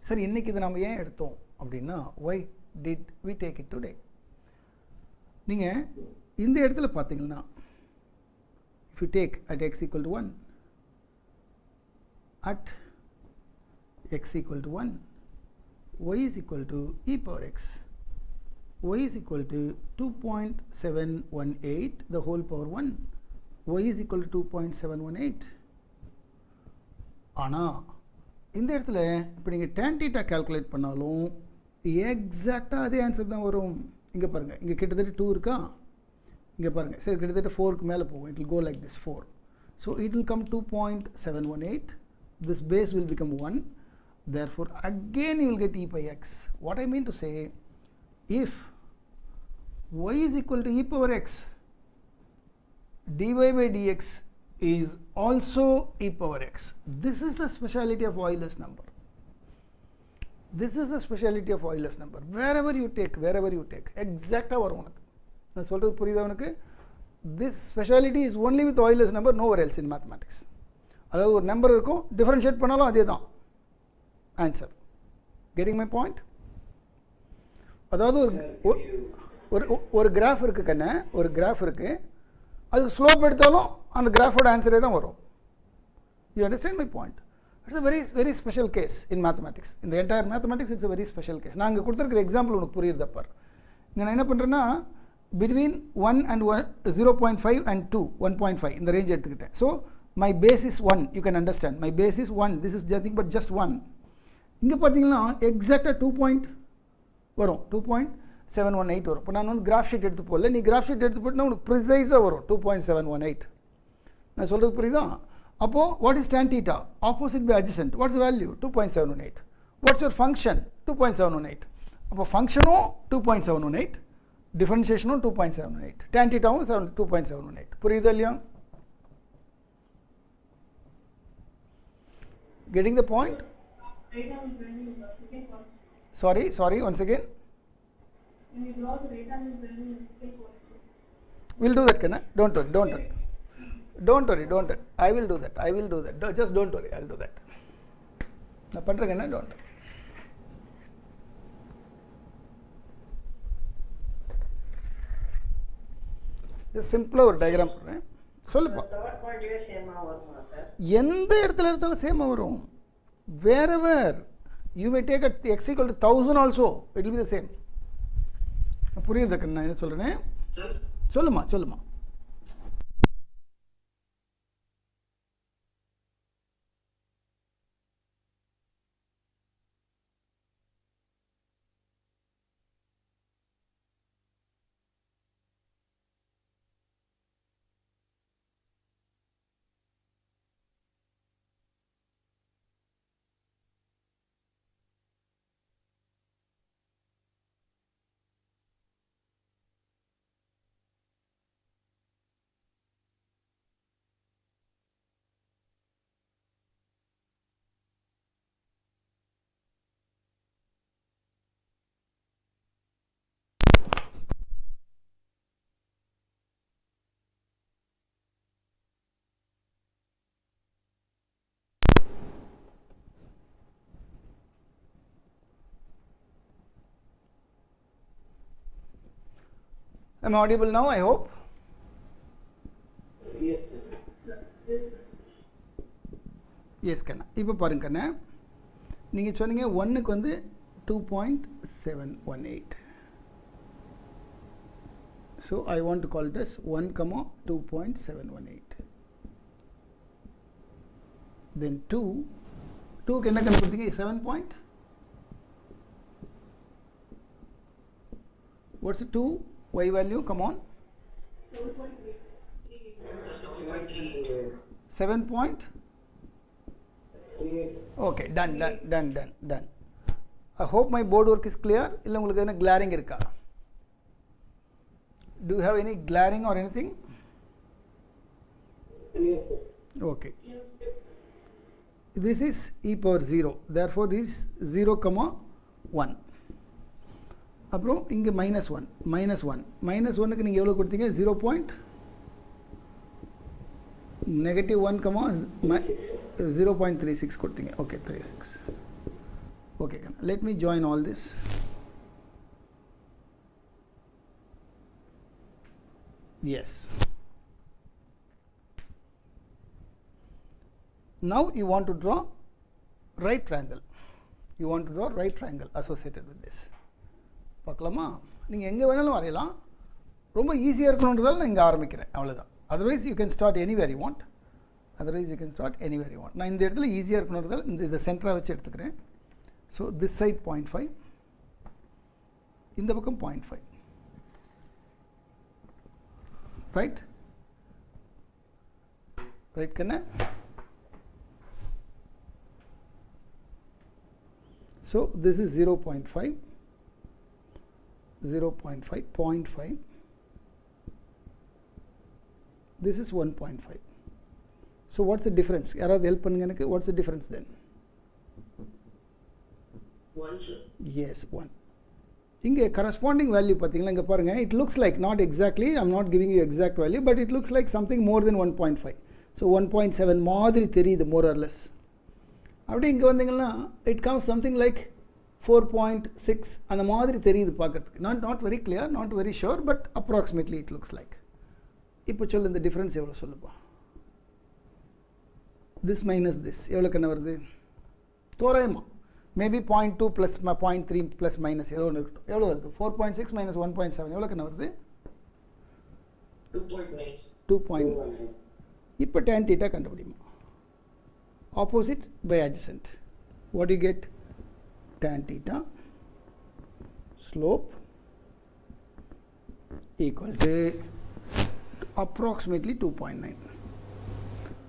சரி, இன்றைக்கி இதை நம்ம ஏன் எடுத்தோம் அப்படின்னா, why did we take it today? நீங்கள் இந்த இடத்துல பார்த்தீங்கன்னா, if you take at x equal to 1, at x equal to 1, y is equal to e power x, y is equal to 2.718 the whole power 1, y is equal to 2.718. ஆனால் இந்த இடத்துல இப்போ நீங்கள் tan theta calculate பண்ணாலும் எக்ஸாக்டாக அதே answer தான் வரும். இங்கே பாருங்கள், இங்கே கிட்டத்தட்ட 2 இருக்கா, இங்கே பாருங்கள். சரி, கிட்டத்தட்ட 4க்கு மேலே போகும். It will go like this 4. So it will come 2.718. This base will become 1. Therefore again you will get e by x. What I mean to say, if y is equal to e power x, dy by dx is also e power x. This is the speciality of Euler's number. This is the speciality of Euler's number. Wherever you take, exactly வரும் உனக்கு. நான் சொல்கிறது புரியுதா உனக்கு? This speciality is only with Euler's number, nowhere else in mathematics. அதாவது ஒரு number இருக்கும், differentiate பண்ணாலும் அதே தான் ஆன்சர். Getting my point? அதாவது ஒரு கிராஃப் இருக்குது கண்ணே, ஒரு கிராஃப் இருக்குது, அதுக்கு ஸ்லோப் எடுத்தாலும் அந்த கிராஃபோட ஆன்சரே தான் வரும். You understand my point? It's a very very special case in mathematics. In the entire mathematics it's a very special case. நான் இங்கே கொடுத்துருக்கிற எக்ஸாம்பிள் உனக்கு புரியுது அப்போ. இங்கே நான் என்ன பண்ணுறேன்னா between 1 and 0.5 and 2, 1.5 இந்த ரேஞ்ச் எடுத்துக்கிட்டேன். So my base is 1, you can understand. My base is 1, this is nothing but just 1. இங்கே பார்த்தீங்கன்னா எக்ஸாக்டாக 2 பாயிண்ட் வரும், 2.718 வரும். இப்போ நான் வந்து கிராஃப் ஷீட் எடுத்து போடல, நீ கிராஃப் ஷீட் எடுத்து போட்டுனா உனக்கு ப்ரிசைஸாக வரும் 2.718. நான் சொல்கிறது புரியுதா? அப்போது what is tan theta? Opposite by adjacent. What's value? 2.718. What's your function? 2.718. அப்போ ஃபங்க்ஷனும் 2.718, டிஃபரன்ஷியேஷனும் 2.718, tan thetaவும் 2.718. புரியுதா இல்லையா? Getting the point? Sorry, once again. When you draw the data and then in the second question. We'll do that, Kanna. Don't worry. I will do that. Just don't worry, I'll do that. நான் பண்ணுறேன் Kanna, don't worry. சிம்பிளாக ஒரு diagram போடுறேன், சொல்லுப்பா. எந்த இடத்துல எடுத்தாலும் சேமாக வரும். wherever you may take at x equal to 1000 also, it will be the same. புரியுதா கண்ணா என்ன சொல்கிறேன்? சொல்லுமா. Am I audible now? I hope. Yes, Kanna. இப்போ பாருங்க கண்ணா, நீங்கள் சொன்னீங்க 1க்கு வந்து 2.718. So I want to call it as 1, 2.718. Then 2க்கு என்ன கண்டுபிடித்தீங்க? 7 point. What's the 2 y value? Come on. 7 point. Okay, done. I hope my board work is clear. illa ungalku edha glaring irukka? Do you have any glaring or anything? Okay. This is e power 0, therefore this is 0, 1. அப்புறம் இங்கே -1 -1க்கு நீங்கள் எவ்வளோ கொடுத்தீங்க? 0. -1, 0.36 கொடுத்தீங்க. Okay, 36. Okay, let me join all this. Yes. Now you want to draw right triangle. Associated with this. பார்க்கலாமா? நீங்கள் எங்கே வேணாலும் வரையலாம். ரொம்ப ஈஸியாக இருக்கணுன்றதால நான் இங்கே ஆரம்பிக்கிறேன், அவ்வளோதான். Otherwise you can start anywhere you want. நான் இந்த இடத்துல ஈஸியாக இருக்கணுன்றதால இதை சென்டராக வச்சு எடுத்துக்கிறேன். ஸோ திஸ் சைட் 0.5, இந்த பக்கம் 0.5. ரைட் கண்ணா? So this is 0.5, 0.5, this is 1.5. So what's the difference? யாராவது ஹெல்ப் பண்ணுங்க எனக்கு. What's the difference then? 1, sir. Yes, 1. இங்கே corresponding value பார்த்தீங்களா? இங்கே பாருங்கள், it looks like, not exactly, I'm not giving you exact value, but it looks like something more than 1.5. So 1.7 மாதிரி தெரியுது, more or less. அப்படி இங்கே வந்தீங்கன்னா it comes something like 4.6 அந்த மாதிரி தெரியுது பார்க்கறதுக்கு. not very clear, not very sure, but approximately it looks like. இப்போ சொல்லு இந்த டிஃப்ரென்ஸ் எவ்வளோ சொல்லுப்பா. this minus this எவ்வளோ கண்ண வருது தோராயமா மேபி 0.2 ப்ளஸ் 0.3 ப்ளஸ் மைனஸ் ஏதோ ஒன்று இருக்கட்டும். எவ்வளோ வருது 4.6 minus 1.7 எவ்வளோ கண்ண வருது 2.9. இப்போ tan theta கண்டுபிடிமா. opposite by adjacent. What do you get? Tan theta slope equal to approximately 2.9.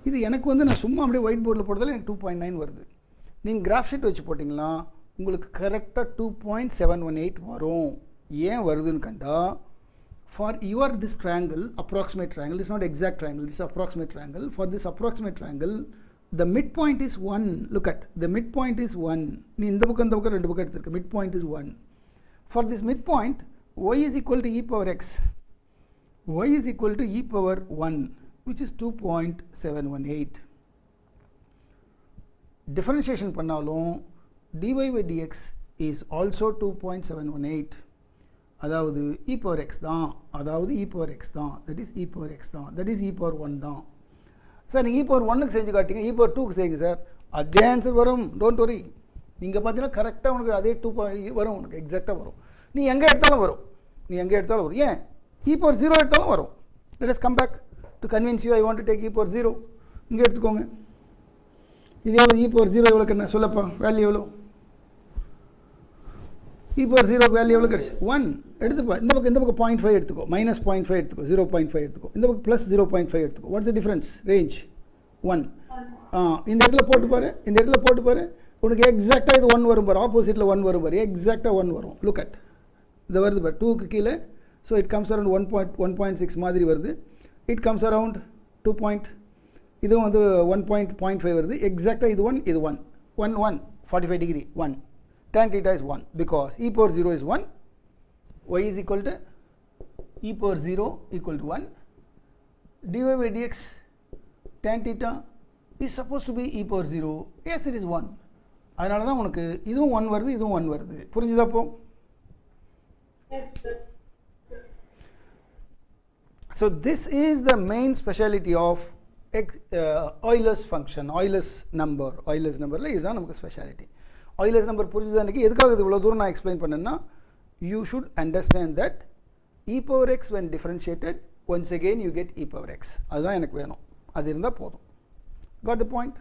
இது எனக்கு வந்து நான் சும்மா அப்படியே ஒயிட் போர்டில் போடுறதால எனக்கு 2.9 வருது. நீங்கள் கிராஃப் ஷீட் வச்சு போட்டிங்கன்னா உங்களுக்கு கரெக்டாக 2.718 வரும். ஏன் வருதுன்னு கண்டா for your this triangle, approximate triangle, this is not exact triangle, this is approximate triangle. For this approximate triangle, the midpoint is 1. Look at, the midpoint is 1. நீ இந்த பக்கம் ரெண்டு பக்கம் எடுத்துருக்க. midpoint is 1. For this midpoint, y is equal to e power x. y is equal to e power 1, which is 2.718. Differentiation பண்ணாலும் dy by dx is also 2.718. அதாவது e power x தான், அதாவது e power x தான், that is e power x தான், that is e power 1 தான். Sir நீங்கள் e power 1க்கு செஞ்சு காட்டிங்க, e power 2க்கு செய்யுங்க சார், அதே ஆன்சர் வரும். Don't worry. நீங்கள் பார்த்தீங்கன்னா கரெக்டாக உனக்கு அதே 2 வரும், உனக்கு எக்ஸாக்டாக வரும். நீ எங்கே எடுத்தாலும் வரும், ஏன் e power 0 எடுத்தாலும் வரும். let us come back to convince you I want to take e power 0. இங்கே எடுத்துக்கோங்க. இது எவ்வளோ e power 0 எவ்வளோ கண்ணா சொல்லப்பா, வேல்யூ எவ்வளோ e power 0 வேல்யூ எவ்வளோ கிடச்சி 1 எடுத்துப்பா. இந்த பக்கம் 0.5 எடுத்துக்கோ, minus 0.5 எடுத்துக்கோ, 0.5 எடுத்துக்கோ, இந்த பக்கம் ப்ளஸ் 0.5 எடுத்துக்கோ. What's the difference? ரேஞ்ச் 1. இந்த இடத்துல போட்டு பாரு, உனக்கு எக்ஸாக்டாக இது 1 வரும் பாரு, ஆப்போசிட்டில் 1 வரும் பாரு, எக்ஸாக்டாக 1 வரும். லுக் அட், இது வருது பாரு 2க்கு கீழே. ஸோ இட் கம்ஸ் அரௌண்ட் 1.6 மாதிரி வருது. It comes around 2. இதுவும் வந்து 1.5 வருது. எக்ஸாக்டாக இது 1, இது 1, 45 degree 1. tan theta is 1 because e power 0 is 1. y is equal to e power 0 equal to 1. dy by dx tan theta is supposed to be e power 0. Yes, it is 1. அதனால தான் உனக்கு இதுவும் 1 வருது, இதுவும் 1 வருது. புரிஞ்சுதா அப்போ? Yes, sir. So this is the main speciality of Euler's function, Euler's numberல இதுதான் நமக்கு ஸ்பெஷாலிட்டி. Euler's number புரிஞ்சுதா? எனக்கு எதுக்காக இது இவ்வளோ தூரம் நான் எக்ஸ்பிளைன் பண்ணேன்னா, you should understand that e power x when differentiated, once again you get e power x. அதுதான் எனக்கு வேணும், அது இருந்தால் போதும். Got the point?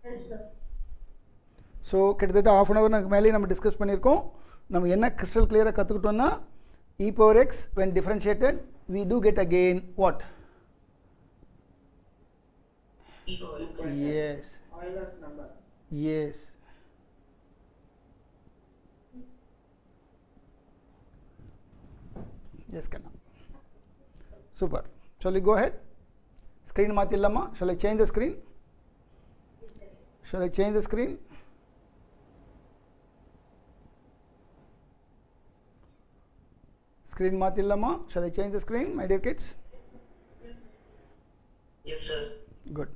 Yes, sir. So கிட்டத்தட்ட ½ an hour மேலேயே நம்ம டிஸ்கஸ் பண்ணியிருக்கோம். நம்ம என்ன கிறிஸ்டல் கிளியராக கற்றுக்கிட்டோம்னா, e power x when differentiated we do get again what? Yes. Euler's number. Yes. Yes, Kanna. Super. Shall we go ahead? Screen maatillama. Shall I change the screen? Screen maatillama. Shall I change the screen, my dear kids? Yes, sir. Good.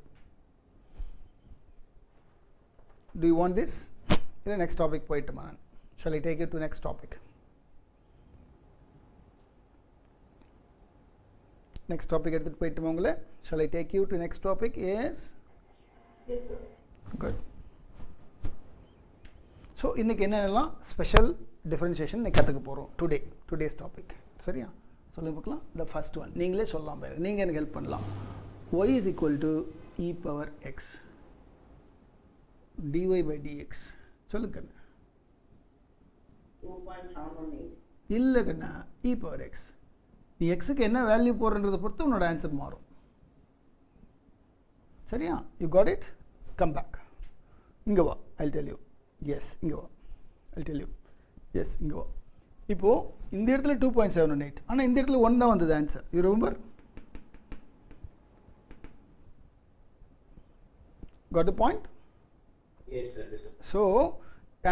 Do you want this? The next topic poituma. Shall I take you to next topic? Next topic எடுத்துட்டு போய்ட்டுமா உங்களை? Shall I take you to next topic? Yes. Yes, sir. Good. So இன்னைக்கு என்னென்னலாம் special differentiation இன்னைக்கு கற்றுக்க போகிறோம். today's topic. சரியா? சொல்லுங்க பார்க்கலாம். The first one நீங்களே சொல்லலாம் பாருங்க, நீங்கள் எனக்கு ஹெல்ப் பண்ணலாம். y is equal to e power x dy by dx. சொல்லுங்க கண்ணா. 2.718. இல்லை கண்ணா, e power x. நீ எக்ஸுக்கு என்ன வேல்யூ போடுறன்றதை பொறுத்து உன்னோட ஆன்சர் மாறும். சரியா? You got it? Come back. இங்கே வா, ஐல் டெல் யூ. எஸ், இங்கே வா, ஐல் டெல் யூ. எஸ், இங்கே வா. இப்போது இந்த இடத்துல 2.718, ஆனால் இந்த இடத்துல 1 தான் வந்தது answer. You remember? Got the point? Yes, sir. Yes, sir. So,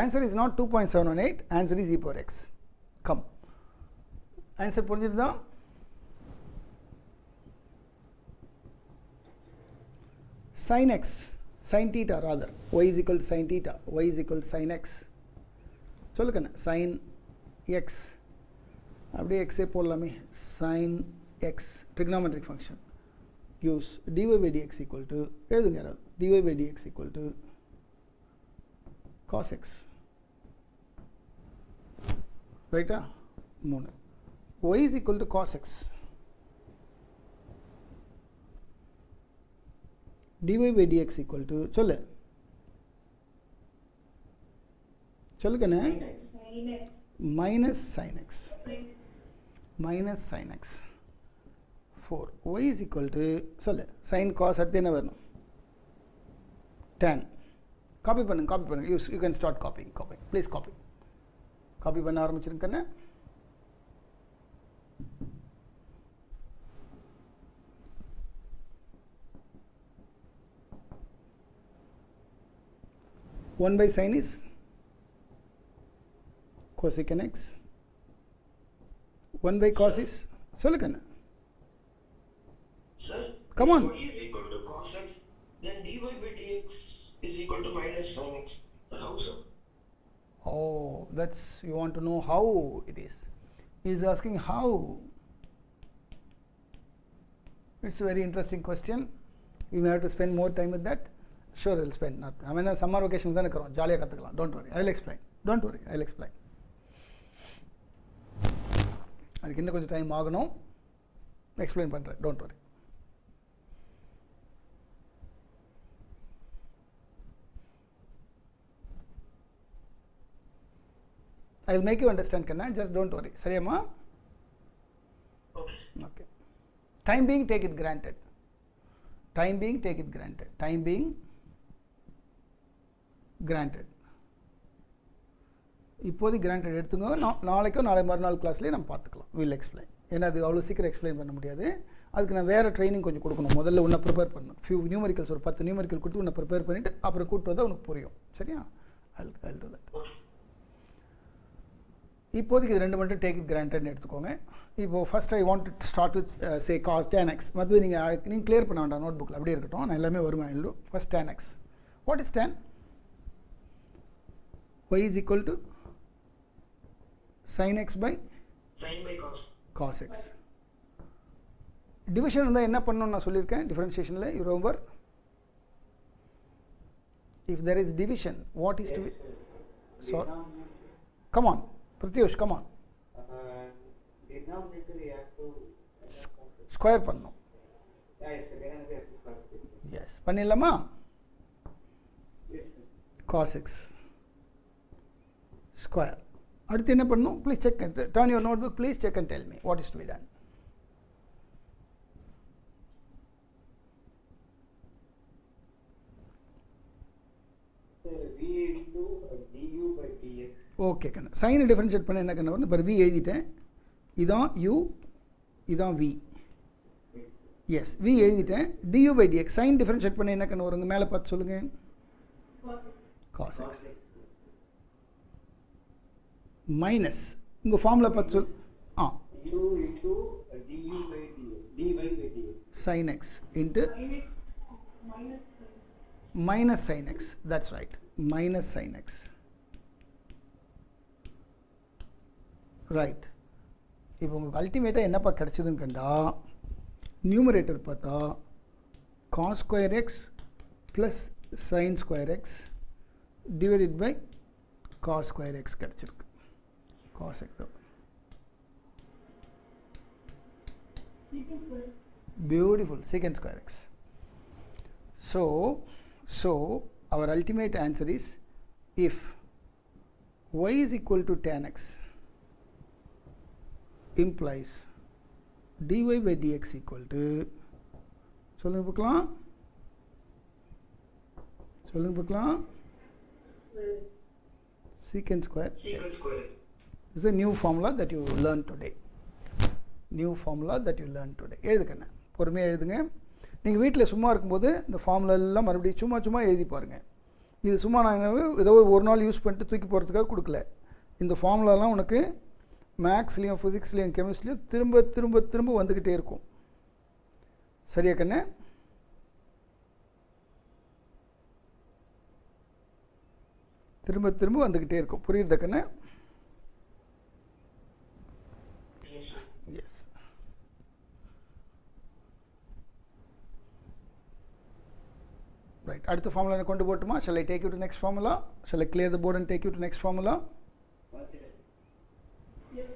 answer is not 2.718, answer is e power x. Come. Answer புரிஞ்சுதா? sin x sin theta rather, y is equal to sin theta, y is equal to sin x. சொல்லுக்கண்ணா sin x அப்படியே x போடலாமே, sin x trigonometric function gives dy by dx equal to, எழுதுங்க யாராவது, dy by dx equal to cos x. ரைட்டா? 3. y is equal to cos x. dy by dx equal to, சொல்லுக்கண்ணே, minus sin x. minus sin x. 4. y is equal to, sin cos அடுத்து என்ன வரணும், tan. Copy பண்ணுங்க, you can start copying, please copy. காப்பி பண்ண ஆரம்பிச்சிருக்கண்ணே. One by sin is cosecant x. 1 by cos is, சொல்லுக்கண்ணே. Sir, Come on. y is equal to cos x, then dy by dx is equal to minus sin x. Sir, how so? Oh, that's, you want to know how it is. He is asking how. It's a very interesting question. You may have to spend more time with that. Sure, I will spend. Not, I mean, summer vacation தானே இருக்கிறோம், ஜாலியாக கற்றுக்கலாம். Don't worry, I will explain. Don't worry, I will explain. அதுக்கு இன்னும் கொஞ்சம் time ஆகணும், explain பண்ணுறேன். Don't worry. I will make you understand, Kanna. Just don't worry. சரியாம்மா? Okay. Okay. Time being, take it granted. Time being, take it granted. Time being granted. இப்போது granted எடுத்துங்க. நாளைக்கோ நாளை மறுநாள் கிளாஸ்லேயே நம்ம பார்த்துக்கலாம். We'll explain. ஏன்னா அது அவ்வளோ சீக்கிரம் எக்ஸ்பிளைன் பண்ண முடியாது. அதுக்கு நான் வேறு ட்ரைனிங் கொஞ்சம் கொடுக்கணும். முதல்ல உன்னை ப்ரிப்பேர் பண்ணணும். ஃபியூ நியூமரிக்கல்ஸ், ஒரு 10 நியூமரிக்கல் கொடுத்து உன்னை ப்ரிப்பேர் பண்ணிவிட்டு அப்புறம் கூப்பிட்டு வந்தால் உனக்கு புரியும். சரியா? I'll do that. இப்போதைக்கு இது 2 மட்டும் டேக் இட் கிராண்டட்னு எடுத்துக்கோங்க. இப்போது first I want to start with say cos tan x. மற்றது நீங்கள் கிளியர் பண்ண வேண்டாம், நோட் புக்கில் அப்படியே இருக்கட்டும். நான் எல்லாமே வருவேன். இல்லை first tan x. What is tan? y is equal to sin x by cos x. Division இருந்தால் என்ன பண்ணணும்னு நான் சொல்லியிருக்கேன் டிஃபரன்ஷியேஷனில். You remember, if there is division, what is to be, so come on Prathyush, come on. Square பண்ணணும். Yes, பண்ணிடலாமா? cos x square. அடுத்து என்ன பண்ணணும்? Please check, turn your note book, please check and tell me what is to be done. Okay கண்ணா, சைனை differentiate பண்ண என்ன கண்ணா வரும்? இப்போ வி எழுதிட்டேன், இதான் u, இதான் v. எஸ், v எழுதிட்டேன். du by dx sine differentiate பண்ண என்ன கண்ணா வருங்க? மேலே பார்த்து சொல்லுங்கள். cos x மைனஸ், உங்கள் ஃபார்முலா பார்த்து சொல். u into du by dx sin x into minus sin x. That's right, minus sin x. ரைட். இப்போ உங்களுக்கு அல்டிமேட்டாக என்னப்பா கிடச்சிதுன்னு கண்டா, நியூமரேட்டர் பார்த்தா cos square x plus sine square x divided by cos square x கிடச்சிருக்கு. cos x beautiful, secant square x. So our ultimate answer is, if y is equal to tan x implies dy by dx equal to, சொல்லுங்க பார்க்கலாம், secant square. This is a new formula that you learned today. எழுதுக்கண்ணே, பொறுமையாக எழுதுங்க. நீங்கள் வீட்டில் சும்மா இருக்கும்போது இந்த formula எல்லாம் மறுபடியும் சும்மா எழுதி பாருங்கள். இது சும்மா நாங்கள் ஏதோ ஒரு நாள் யூஸ் பண்ணிட்டு தூக்கி போகிறதுக்காக கொடுக்கல. இந்த ஃபார்முலாலாம் உனக்கு மேக்ஸ்லேயும் ஃபிசிக்ஸ்லேயும் கெமிஸ்ட்ரிலையும் திரும்ப திரும்ப திரும்ப வந்துக்கிட்டே இருக்கும். சரியா கண்ணே? திரும்ப திரும்ப வந்துக்கிட்டே இருக்கும். புரியுறத கண்ணு? Yes, sir. எஸ். ரைட், அடுத்த ஃபார்முலா கொண்டு போட்டுமா? shall I take you to next formula? shall I clear the board and take you to next formula? Yes, sir. Yes,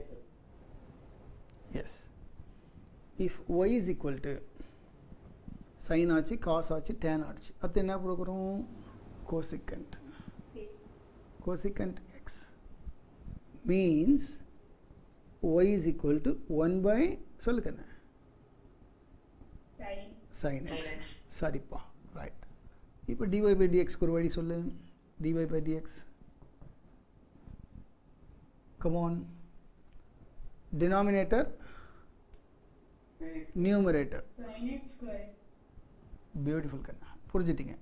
sir. Yes. If y is equal to sin ஆச்சு, cos ஆச்சு, tan ஆச்சு, அது என்ன கொடுக்குறோம்? cosecant. Cosecant x means y is equal to 1 by சொல்லுக்கண்ண sin x. சரிப்பா, right. இப்போ dy by dx ஒரு வழி சொல்லு. dy by dx, come on, denominator numerator. Sin x square. Beautiful Kanna, புரிஞ்சிட்டிங்க?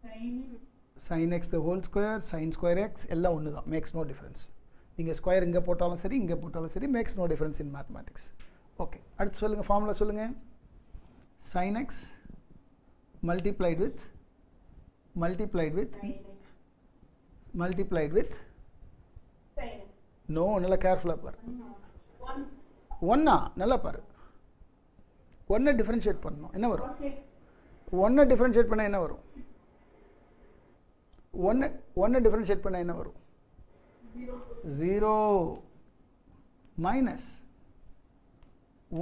Sin sin x the whole square, sin square x எல்லாம் ஒன்று தான், maths no difference. நீங்கள் square இங்கே போட்டாலும் சரி, இங்கே போட்டாலும் சரி, maths no difference in mathematics. Okay, அடுத்து சொல்லுங்கள், ஃபார்முலா சொல்லுங்கள். sin x multiplied with sin. No, நல்லா கேர்ஃபுல்லாக பாரு. 1 ஒன்றா நல்லா பாரு. ஒன்றை டிஃப்ரென்ஷியேட் பண்ணணும், என்ன வரும்? cos x. ஒன்றை டிஃப்ரென்ஷியேட் பண்ணால் என்ன வரும்? ஒன்றை டிஃப்ரென்ஷியேட் பண்ணால் என்ன வரும்? 0 minus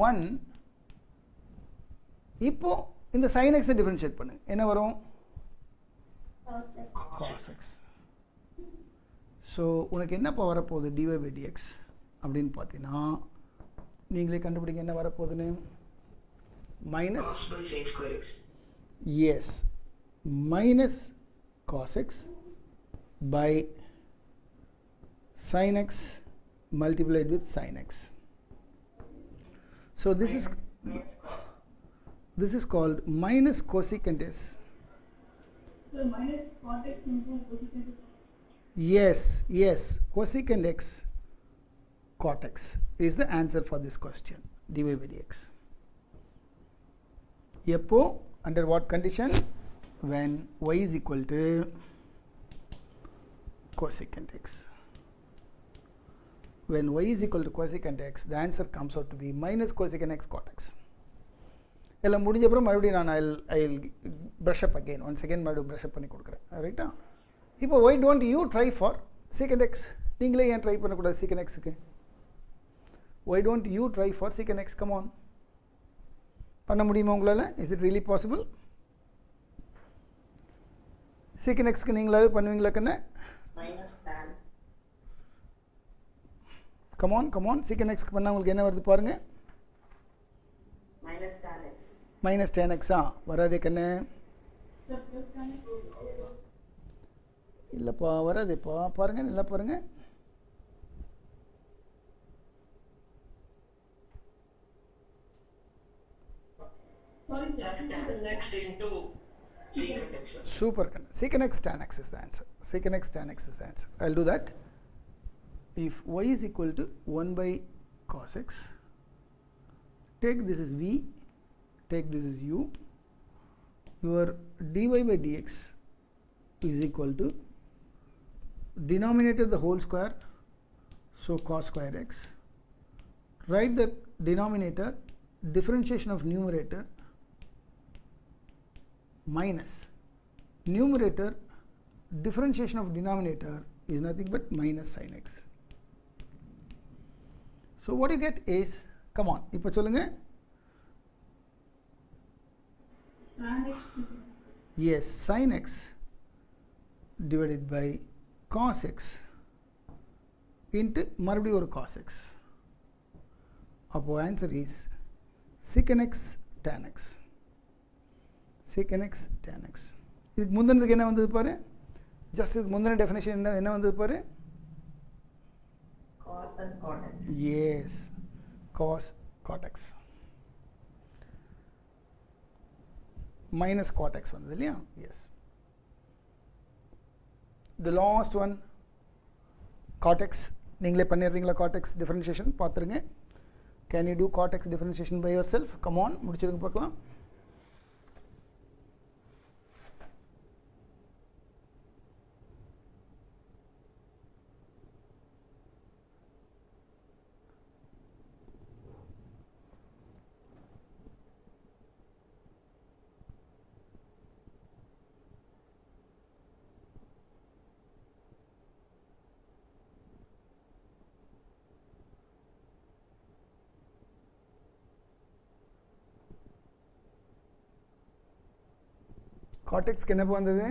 1. இப்போ இந்த sin x டிஃப்ரென்ஷியேட் பண்ணு, என்ன வரும்? Cos x. cos x. So உனக்கு என்னப்பா வரப்போகுது dy by dx அப்படின்னு பார்த்தீங்கன்னா, நீங்களே கண்டுபிடிங்க என்ன வரப்போகுதுன்னு. Minus, Cos by sin square x. Yes, minus cos x by sin x multiplied with sin x. So this is called minus cosecant s. So minus cos x into cosecant x. Yes, cosecant x cot x is the answer for this question, dy by dx. Epo, under what condition? When y is equal to cosecant x. When y is equal to cosecant x, the answer comes out to be minus cosecant x cot x. எல்லாம் முடிஞ்ச அப்புறம் மறுபடியும் நான் I'll brush up again, once again மறுபடியும் brush up பண்ணி கொடுக்குறேன், ரைட்டா? இப்போ why don't you try for secant x? நீங்களே ஏன் ட்ரை பண்ணக்கூடாது secant x-க்கு? Why don't you try for secant x? Come on, பண்ண முடியுமா உங்களால்? Is it really possible? secant x-க்கு நீங்களாவே பண்ணுவீங்களா கண்ணே? Minus tan. come on, secant x-க்கு பண்ணால் உங்களுக்கு என்ன வருது பாருங்க. Minus tan x. Minus tan x-ஆ வராதே கண்ணே? So plus tan x. இல்லைப்பா, வராதேப்பா, பாருங்க, நல்லா பாருங்க. Sorry, sir. Tan x into secant x. Super கண்ணே. secant x tan x is the answer. secant x tan x is the answer. I'll do that. If y is equal to 1 by cos x, take this is v, take this is u. Your dy by dx is equal to denominator the whole square, so cos square x. Write the denominator, differentiation of numerator, minus numerator, differentiation of denominator is nothing but minus sin x. So what you get is, come on, இப்போ சொல்லுங்க. Tan x. Yes, sin x divided by cos x into மறுபடியும் ஒரு cos x. அப்போ answer is secant x tan x. secant x tan x. இதுக்கு முந்தினதுக்கு என்ன வந்தது பாரு? Just இதுக்கு முந்தின டெஃபினேஷன் என்ன வந்தது பாரு? Cos and cot x. Yes, cos cot x minus cot x வந்தது இல்லையா? S. the last one cot x நீங்களே பண்ணிடுறீங்களா cot x differentiation பார்த்துருங்க. Can you do cot x differentiation by yourself? Come on, முடிச்சிருங்க பார்க்கலாம். cot x என்ன வந்தது?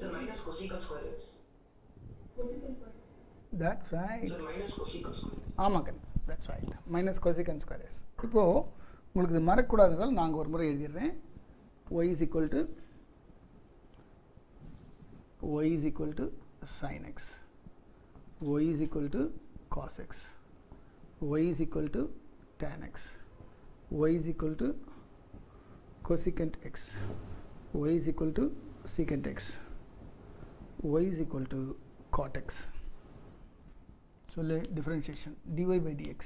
The minus cosecant square x. That's right. The minus cosecant square. ஆமாக்கன், that's right. minus cosecant square s. இப்போது உங்களுக்கு இது மறக்கக்கூடாதுனால நாங்கள் ஒரு முறை எழுதிடுறேன். y is equal to sin x, y is equal to cos x, y is equal to tan x, y is equal to cosecant x, y is equal to secant x, y is equal to cot x. So differentiation dy by dx,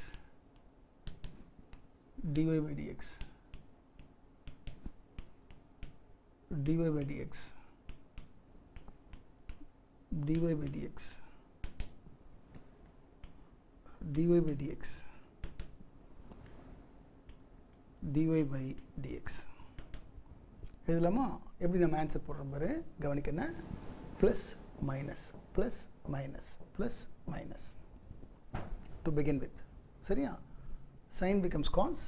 dy by dx, dy by dx, dy by dx, dy by dx, dy by dx. எழுதலாமா? எப்படி நம்ம answer போடுறோம் பாரு, கவனிக்கண்ண. Plus minus plus minus plus minus to begin with. சரியா? sin becomes cos,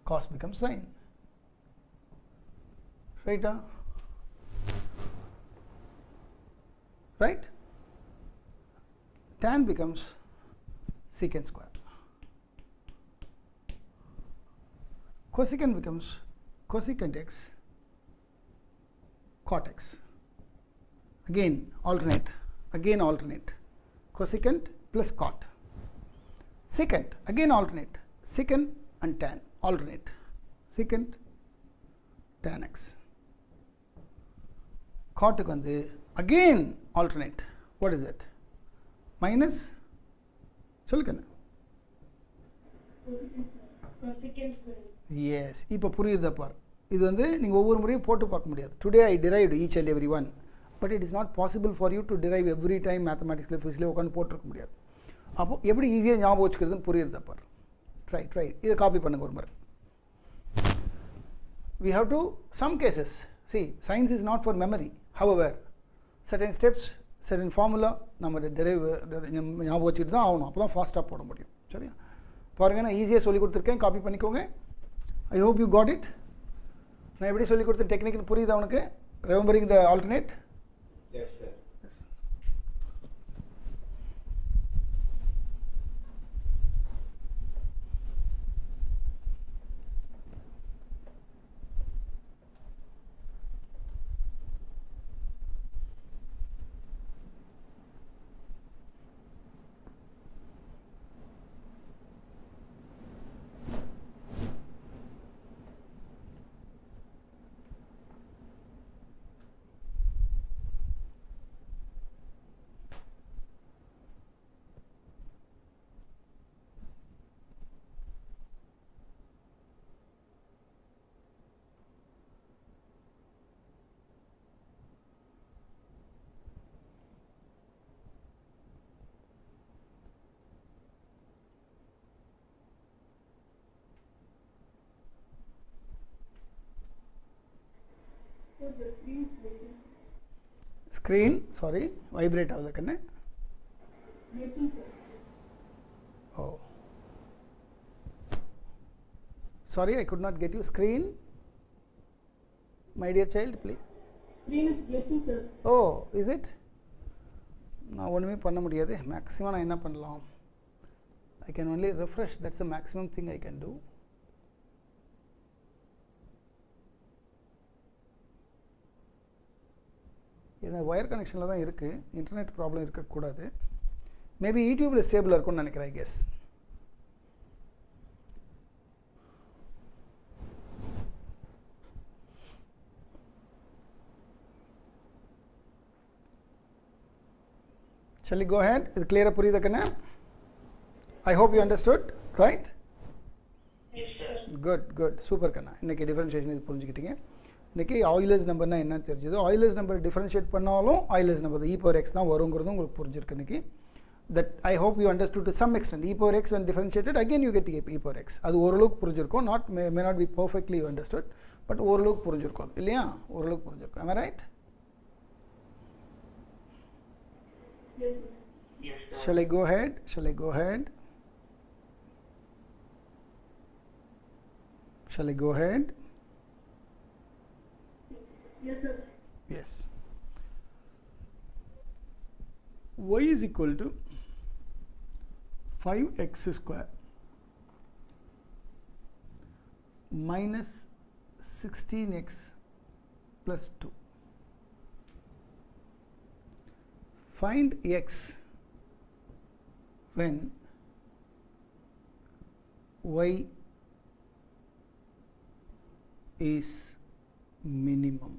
cos becomes sin. Right? Right? Tan becomes secant square. Cosecant becomes cosecant x, cot x. Again alternate, cosecant plus cot. Secant, again alternate, secant and tan, alternate, secant tan x. Cot வந்து again alternate. What is it? Minus, சொல்லுங்க. Cosecant square. Yes, இப்போ புரியுதா பார். இது வந்து நீங்கள் ஒவ்வொரு முறையும் போட்டு பார்க்க முடியாது. Today I derived each and every one, but it is not possible for you to derive every time mathematicsல physically உட்காந்து போட்டுருக்க முடியாது. அப்போ எப்படி ஈஸியாக ஞாபகம் வச்சுக்கிறதுன்னு புரியுறதா பார். ட்ரை இதை காப்பி பண்ணுங்க ஒரு முறை. We have to, some cases, see, science is not for memory. However, certain steps, certain formula நம்ம ஞாபகம் வச்சுட்டு தான் ஆகணும். அப்போ தான் ஃபாஸ்ட்டாக போட முடியும். சரியா? பாருங்க, நான் ஈஸியாக சொல்லி கொடுத்துருக்கேன், காப்பி பண்ணிக்கோங்க. I hope you got it. நான் எப்படி சொல்லி கொடுத்த டெக்னிக்னு புரியுதா உனக்கு? ரிமெம்பரிங் த alternate. Yes, sir. Screen, sorry, vibrate ஆகுது கண்ணு. Oh, sorry, I could not get you. Screen, my dear child, please. Screen is glitching, sir. Oh, is it? நான் ஒன்றுமே பண்ண முடியாது. மேக்ஸிமம் நான் என்ன பண்ணலாம்? I can only refresh. That's the maximum thing I can do. ஏன்னா wire கனெக்ஷனில் தான் இருக்குது, இன்டர்நெட் ப்ராப்ளம் இருக்கக்கூடாது. மேபி யூடியூப்பில் ஸ்டேபிளாக இருக்கும்னு நினைக்கிறேன், I guess. Shall we go ahead? Is it clear புரியுதா கண்ணா? I hope you understood, right? Yes, sir. Good. Super கண்ணா. இன்னைக்கு டிஃபரன்ஷியேஷன் இது புரிஞ்சுக்கிட்டீங்க. இன்னைக்கு ஆயிலர்ஸ் நம்பர்னா என்னன்னு தெரிஞ்சது. ஆயிலர்ஸ் நம்பர் டிஃபரன்ஷியேட் பண்ணாலும் Euler's number e power x தான் வருங்கிறது உங்களுக்கு புரிஞ்சிருக்கு இன்னைக்கு. That I hope you understood to some extent. E power x when differentiated, again you get e power x. அது ஓரளவுக்கு புரிஞ்சிருக்கும். May not be perfectly understood, but ஓரளவுக்கு புரிஞ்சிருக்கும் இல்லையா? ஓரளவுக்கு புரிஞ்சிருக்கும். Am I right? Yes. Yes, sir. Shall I go ahead? Shall I go ahead? Shall I go ahead? Yes, sir. Yes. Y is equal to 5x square minus 16x plus 2. Find x when y is minimum.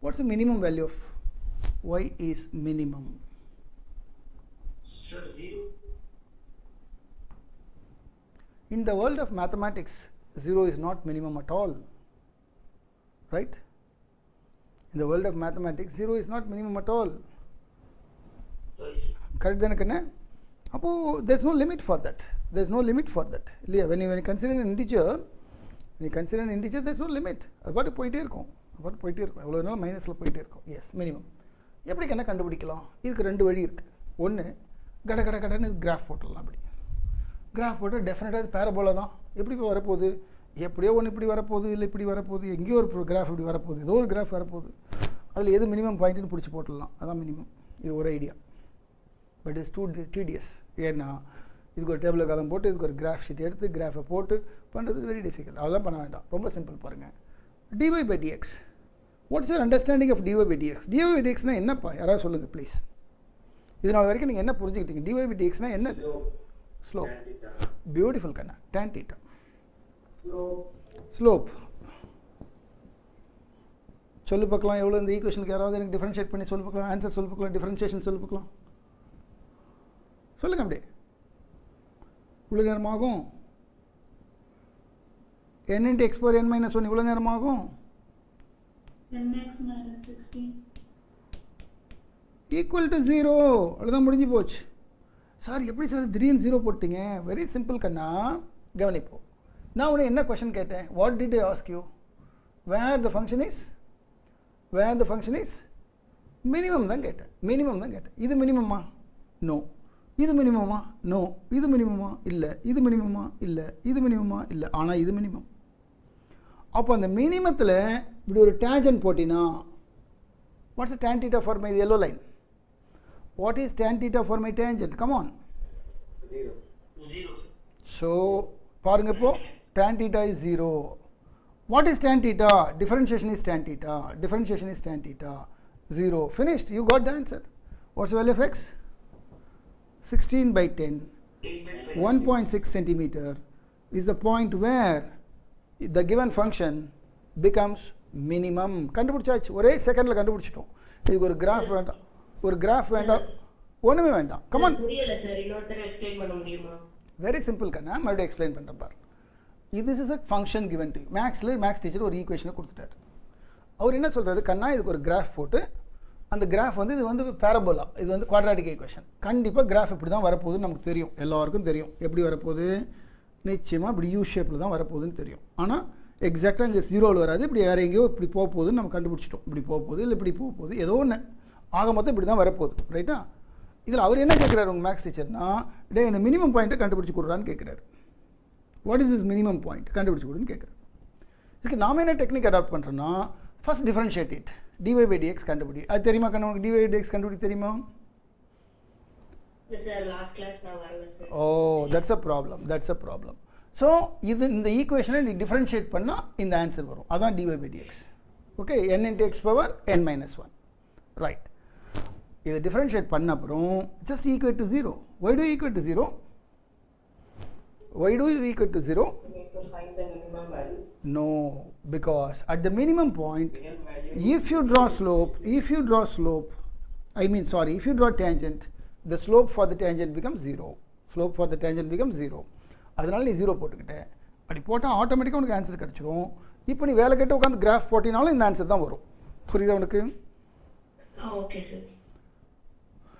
What's the minimum value of y is minimum? Sir, 0. In the world of mathematics, 0 is not minimum at all, right? In the world of mathematics, 0 is not minimum at all. Yes. Correct தானே கண்ணா? அப்போ there's no limit for that. There's no limit for that. இல்லையா? When you consider an integer, there's no limit. அது பாட்டு போயிட்டே இருக்கும். எவ்வளோ நாள் மைனஸில் போயிட்டே இருக்கும். Yes, minimum. எப்படி கண்ணா கண்டுபிடிக்கலாம்? இதுக்கு ரெண்டு வழி இருக்குது. ஒன்று கடன்னு கிராஃப் போட்டுடலாம். அப்படி கிராஃப் போட்டு டெஃபினட்டாக இது பேரபோலா தான். எப்படி இப்போ வரப்போகுது? எப்படியோ ஒன்று இப்படி வரப்போகுது, இல்லை இப்படி வரப்போகுது, எங்கேயோ ஒரு கிராஃப் இப்படி வரப்போகுது, ஏதோ ஒரு கிராஃப் வரப்போகுது. அதில் எது மினிமம் பாயிண்ட்டுன்னு பிடிச்சி போட்டுடலாம். அதான் மினிமம். இது ஒரு ஐடியா. But it's tedious. ஏன்னா இதுக்கு ஒரு டேபிள் காலம் போட்டு இதுக்கு ஒரு கிராஃப் ஷீட் எடுத்து கிராஃபை போட்டு பண்ணுறது வெரி டிஃபிகல்ட். அதெல்லாம் பண்ண வேண்டாம். ரொம்ப சிம்பிள் பாருங்கள். dy by dx. What's your understanding of dy by dx? dy by dxனா என்னப்பா? யாராவது சொல்லுங்கள் ப்ளீஸ். இதனால் வரைக்கும் நீங்கள் என்ன புரிஞ்சுக்கிட்டீங்க? dy by dxனா என்னது? ஸ்லோப். பியூட்டிஃபுல் கண்ணா. tan theta. ஸ்லோப். சொல்லு பார்க்கலாம். எவ்வளோ இந்த ஈக்குவேஷனுக்கு யாராவது எனக்கு டிஃபரன்ஷியேட் பண்ணி சொல்லு பார்க்கலாம். ஆன்சர் சொல்லு பார்க்கலாம். டிஃபரன்ஷியேஷன் சொல்லு பார்க்கலாம். சொல்லுங்கள் அப்படியே. இவ்வளோ நேரமாகும். n into x power n minus 1 இவ்வளோ நேரமாகும். nx minus 16 equal to 0. அவ்வளோதான், முடிஞ்சு போச்சு. சார் எப்படி சார் திடீர்னு 0 போட்டிங்க? வெரி சிம்பிள் கண்ணா. கவனிப்போம். நான் உடனே என்ன கொஷன் கேட்டேன்? What did I ask you? Where the function is minimum தான் கேட்டேன். இது மினிமமா? நோ. இது மினிமமா? நோ. இது மினிமமா? இல்லை. இது மினிமமா? இல்லை. இது மினிமமா? இல்லை. ஆனால் இது மினிமம். அப்போ அந்த மினிமத்தில் இப்படி ஒரு டேஞ்சன்ட் போட்டினா, what's the tan theta for my yellow line? What is tan theta for my tangent? Come on. 0. So, பாருங்க இப்போ tan theta is 0. What is tan theta? Differentiation is tan theta. 0. Finished. You got the answer. What's the value of x? 16 by 10. 1.6 centimeter is the point where the given function becomes minimum. கண்டுபிடிச்சாச்சு. ஒரே செகண்டில் கண்டுபிடிச்சிட்டோம். இதுக்கு ஒரு graph வேண்டாம். ஒன்றுமே வேண்டாம். Come on. புரியல சார், இன்னொருத்தர எக்ஸ்பிளைன் பண்ண முடியுமா? வெரி சிம்பிள் கண்ணா. மறுபடியும் எக்ஸ்பிளைன் பண்ணுறேன் பாரு. this is a function given to you. Maths teacher ஒரு ஈக்குவேஷனை கொடுத்துட்டார். அவர் என்ன சொல்கிறாரு? கண்ணா இதுக்கு ஒரு கிராஃப் போட்டு, அந்த கிராஃப் வந்து இது வந்து பேரபோலா, இது வந்து குவாட்ராட்டிக் ஈக்குவேஷன். கண்டிப்பாக கிராஃப் இப்படி தான் வரப்போகுதுன்னு நமக்கு தெரியும். எல்லாருக்கும் தெரியும். எப்படி வரப்போகுது? நிச்சயமாக இப்படி யூ ஷேப்பில் தான் வரப்போகுதுன்னு தெரியும். ஆனால் எக்ஸாக்டாக இங்கே 0ல் வராது. இப்படி வேறு எங்கேயோ இப்படி போக போகுதுன்னு நம்ம கண்டுபிடிச்சிட்டோம். இப்படி போக போகுது, இல்லை இப்படி போக போகுது, ஏதோ ஒன்று ஆக மொத்தம் இப்படி தான் வரப்போகுது. ரைட்டா? இதில் அவர் என்ன கேட்குறாரு உங்கள் மேக்ஸ் டீச்சர்னா, இந்த மினிமம் பாயிண்ட்டை கண்டுபிடிச்சி கொடுறான்னு கேட்குறாரு. What is this minimum point? கண்டுபிடிச்சி கொடுன்னு கேட்குறாரு. இதுக்கு நாம் என்ன டெக்னிக் அடாப்ட் பண்ணுறோன்னா, first differentiate it. dy by dx கண்டுபிடி. அது தெரியுமா கண்ணா உனக்கு? dy by dx கண்டுபிடி தெரியுமா? சார் லாஸ்ட் கிளாஸ் நான் வரல sir. Oh, that's a problem. So இது இந்த ஈக்குவேஷனை நீ டிஃபரன்ஷியேட் பண்ணால் இந்த ஆன்சர் வரும். அதான் dy by dx. okay, n into x power n minus 1, right. இதை differentiate பண்ண அப்புறம் just equate to 0. Why do you equate to 0? Why do you equate to 0? We need to find the minimum value. No, because at the minimum point, if you draw slope, if you draw tangent, the slope for the tangent becomes 0. Slope for the tangent becomes 0. அதனால நீ 0 போட்டுக்கிட்ட. அப்படி போட்டால் ஆட்டோமேட்டிக்காக உனக்கு answer கிடச்சிரும். இப்போ நீ வேலை கட்ட உட்காந்து கிராஃப் போட்டினாலும் இந்த ஆன்சர் தான் வரும். புரியுதா உனக்கு? Okay sir.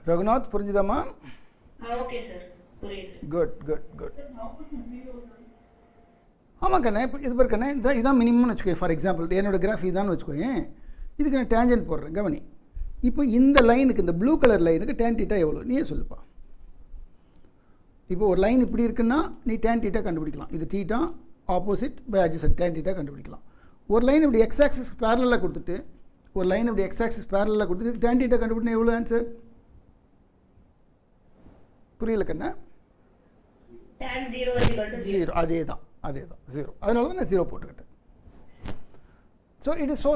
ரகுநாத் புரிஞ்சுதாம்மா? ஓகே சார், புரியுது. Good good good. ஆமாம் கண்ணே, இப்போ இது பேர் கண்ணே, இதான் மினிமம்னு வச்சுக்கோங்க. ஃபார் எக்ஸாம்பிள் என்னோட கிராஃப் இதான்னு வச்சுக்கோங்க. இதுக்கு நான் டேஞ்சன்ட் போடுறேன், கவனி. இப்போ இந்த லைனுக்கு, இந்த ப்ளூ கலர் லைனுக்கு டேன் தீட்டா எவ்வளோ நீயே சொல்லுப்பா. இப்போ ஒரு லைன் இப்படி இருக்குன்னா நீ டேன் தீட்டா கண்டுபிடிக்கலாம். இது theta opposite by adjacent tan theta கண்டுபிடிக்கலாம். ஒரு லைன் இப்படி எக்ஸ் ஆக்சிஸ் பேரலாக கொடுத்துட்டு, ஒரு லைன் இப்படி எக்ஸ் ஆக்சிஸ் பேரலாக கொடுத்துட்டு டேன் தீட்டா கண்டுபிடினா எவ்வளோ ஆன்சர்? புரியல கண்ணா? tan 0 is equal to 0. அதே தான் 0. அதனால தான் நான் 0 போட்டுக்கிட்டேன். So it is so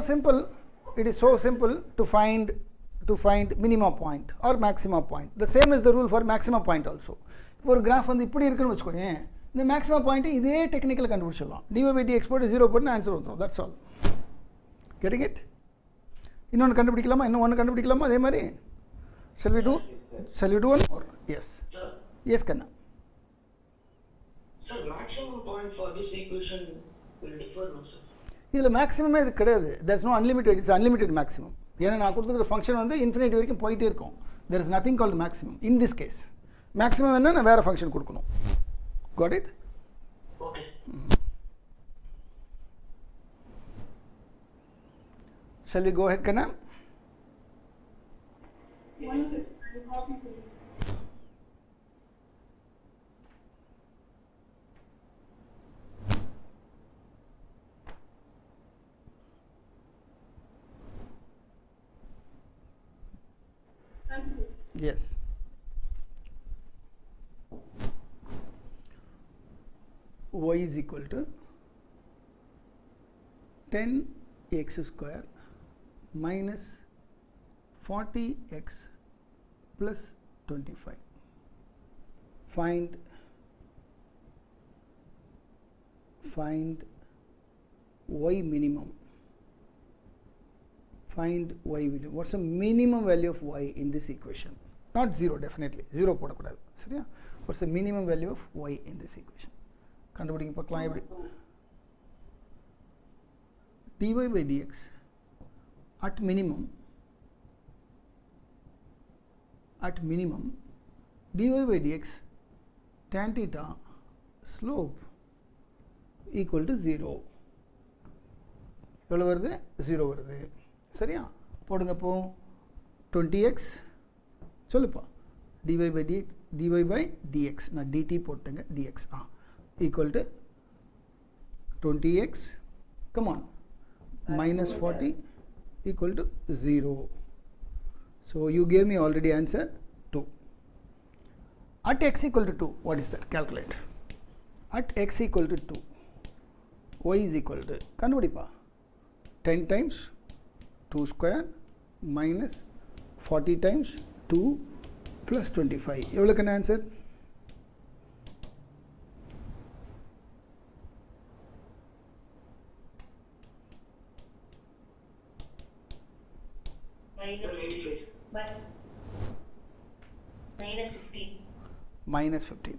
simple to find minimum point or maximum point. The same is the rule for maximum point also. இப்போ ஒரு கிராஃப் வந்து இப்படி இருக்குன்னு வச்சுக்கோங்க, இந்த மேக்ஸிமம் பாயிண்ட்டு இதே டெக்னிக்கல் கண்டுபிடிச்சிடலாம். dy/dx போட்டு 0 போட்டு ஆன்சர் வந்துடும். That's all. Getting it? இன்னொன்று கண்டுபிடிக்கலாமா? இன்னும் ஒன்று கண்டுபிடிக்கலாமா அதே மாதிரி? Shall we do one more? Yes. Yes, Kanna. Sir, maximum point for this equation will differ, no, sir? இதில் மேக்ஸிமமே இது கிடையாது. there's no unlimited, it's unlimited maximum. ஏன்னா நான் கொடுத்துருக்கிற ஃபங்க்ஷன் வந்து இன்ஃபினிட்டி வரைக்கும் போயிட்டே இருக்கும். there is nothing called maximum in this case. Maximum என்ன, நான் வேறு ஃபங்க்ஷன் கொடுக்கணும். got it? Okay. Shall we go ahead, Kanna? Yes. Y is equal to 10x square minus 40x plus 25. Find y minimum. Find y minimum. What's the minimum value of y in this equation? Not 0, definitely. 0 போடக்கூடாது. சரியா? What's the minimum value of y in this equation? கண்டுபிடிங்க பார்க்கலாம் எப்படி. dy/dx at minimum dy/dx tan theta slope equal to 0. எவ்வளோ வருது? 0 வருது. சரியா? போடுங்க. அப்போ 20x சொல்லுப்பா. dy/dx நான் dt போட்டுங்க, dx equal to 20x, come on, minus 40 equal to 0. So you gave me already answer 2. At x equal to 2, what is that? Calculate. At x equal to 2, y is equal to, கண்டுபிடிப்பா, 10 times 2 square minus 40 times 2 plus 25. எவ்வளோக்கான ஆன்சர்? Minus 15.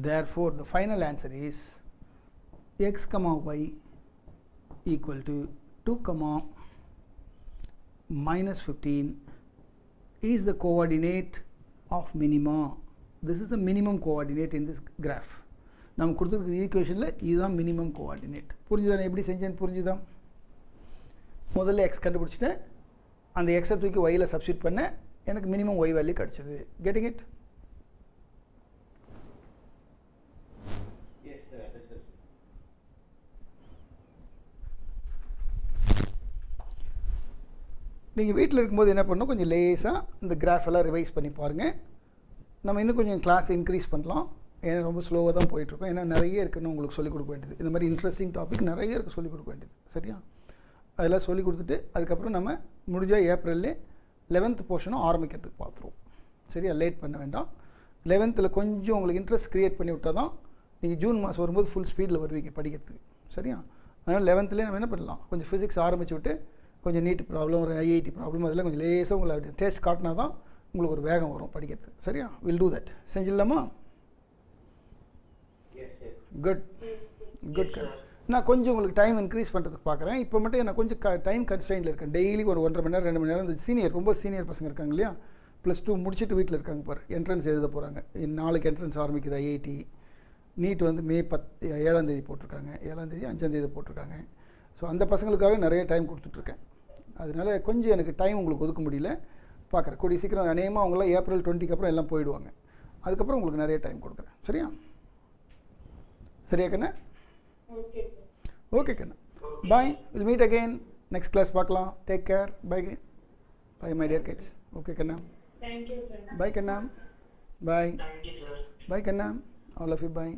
Therefore, the final answer is x comma y equal to 2 comma minus 15 is the coordinate of minima. This is the minimum coordinate in this graph. நம்ம கொடுத்துருக்க ஈக்குவேஷனில் இதுதான் minimum coordinate. புரிஞ்சுதான் எப்படி செஞ்சேன்னு? புரிஞ்சுதான்? முதல்ல X கண்டுபிடிச்சிட்டேன், அந்த எக்ஸை தூக்கி ஒயில் சப்ஸ்டியூட் பண்ண, எனக்கு மினிமம் ஒய் வேல்யூ கிடச்சிது. Getting it? நீங்கள் வீட்டில் இருக்கும்போது என்ன பண்ணணும், கொஞ்சம் லேஸாக இந்த கிராஃப் எல்லாம் ரிவைஸ் பண்ணி பாருங்கள். நம்ம இன்னும் கொஞ்சம் கிளாஸ் இன்க்ரீஸ் பண்ணலாம். ஏன்னா ரொம்ப ஸ்லோவாக தான் போயிட்டுருக்கோம். ஏன்னா நிறைய இருக்குன்னு உங்களுக்கு சொல்லிக் கொடுக்க வேண்டியது. இந்த மாதிரி இன்ட்ரெஸ்டிங் டாபிக் நிறைய இருக்குது சொல்லிக் கொடுக்க வேண்டியது. சரியா? அதெல்லாம் சொல்லிக் கொடுத்துட்டு அதுக்கப்புறம் நம்ம முடிஞ்சால் ஏப்ரல்லே 11th போர்ஷனும் ஆரம்பிக்கிறதுக்கு பார்த்துருவோம். சரியா? லேட் பண்ண வேண்டாம். 11th கொஞ்சம் உங்களுக்கு இன்ட்ரெஸ்ட் க்ரியேட் பண்ணி விட்டால் தான் நீங்கள் ஜூன் மாதம் வரும்போது ஃபுல் ஸ்பீடில் வருவீங்க படிக்கிறதுக்கு. சரியா? அதனால் 11th நம்ம என்ன பண்ணலாம், கொஞ்சம் ஃபிசிக்ஸ் ஆரம்பித்து விட்டு கொஞ்சம் நீட் ப்ராப்ளம், ஒரு ஐஐடி ப்ராப்ளம், அதெல்லாம் கொஞ்சம் லேசாக உங்களை அப்படி டேஸ்ட் காட்டினா தான் உங்களுக்கு ஒரு வேகம் வரும் படிக்கிறதுக்கு. சரியா? Will do that. செஞ்சிடலாமா? Good good. நான் கொஞ்சம் உங்களுக்கு டைம் இன்க்ரீஸ் பண்ணுறதுக்கு பார்க்குறேன். இப்போ மட்டும் நான் கொஞ்சம் டைம் கன்ஸ்ட்ரெயினில் இருக்கேன். டெய்லி ஒரு 1.5 மணி நேரம் 2 மணி நேரம் இந்த சீனியர் ரொம்ப சீனியர் பசங்க இருக்காங்க இல்லையா, +2 முடிச்சுட்டு வீட்டில் இருக்காங்க பாரு, என்ட்ரன்ஸ் எழுத போகிறாங்க. நாளைக்கு என்ட்ரன்ஸ் ஆரம்பிக்குது. ஐஐடி நீட் வந்து மே 7ஆம் தேதி போட்டிருக்காங்க, 7ஆம் தேதி 5ஆம் தேதி போட்டிருக்காங்க. ஸோ அந்த பசங்களுக்காக நிறைய டைம் கொடுத்துட்ருக்கேன். அதனால் கொஞ்சம் எனக்கு டைம் உங்களுக்கு ஒதுக்க முடியல. பார்க்குறேன் கூடிய சீக்கிரம் அநேகமாக அவங்களாம் ஏப்ரல் 20க்கு அப்புறம் எல்லாம் போயிடுவாங்க. அதுக்கப்புறம் உங்களுக்கு நிறைய டைம் கொடுக்குறேன். சரியா? சரியா கண்ணா? Okay, sir. ஓகே கண்ணா, bye. Will meet again next class பார்க்கலாம். Take care. Bye bye my dear kids. Okay கண்ணா, Thank you, sir. பாய் கண்ணா, bye Thank you, sir. Bye கண்ணா, ஆல் ஆஃப் யூ பாய்.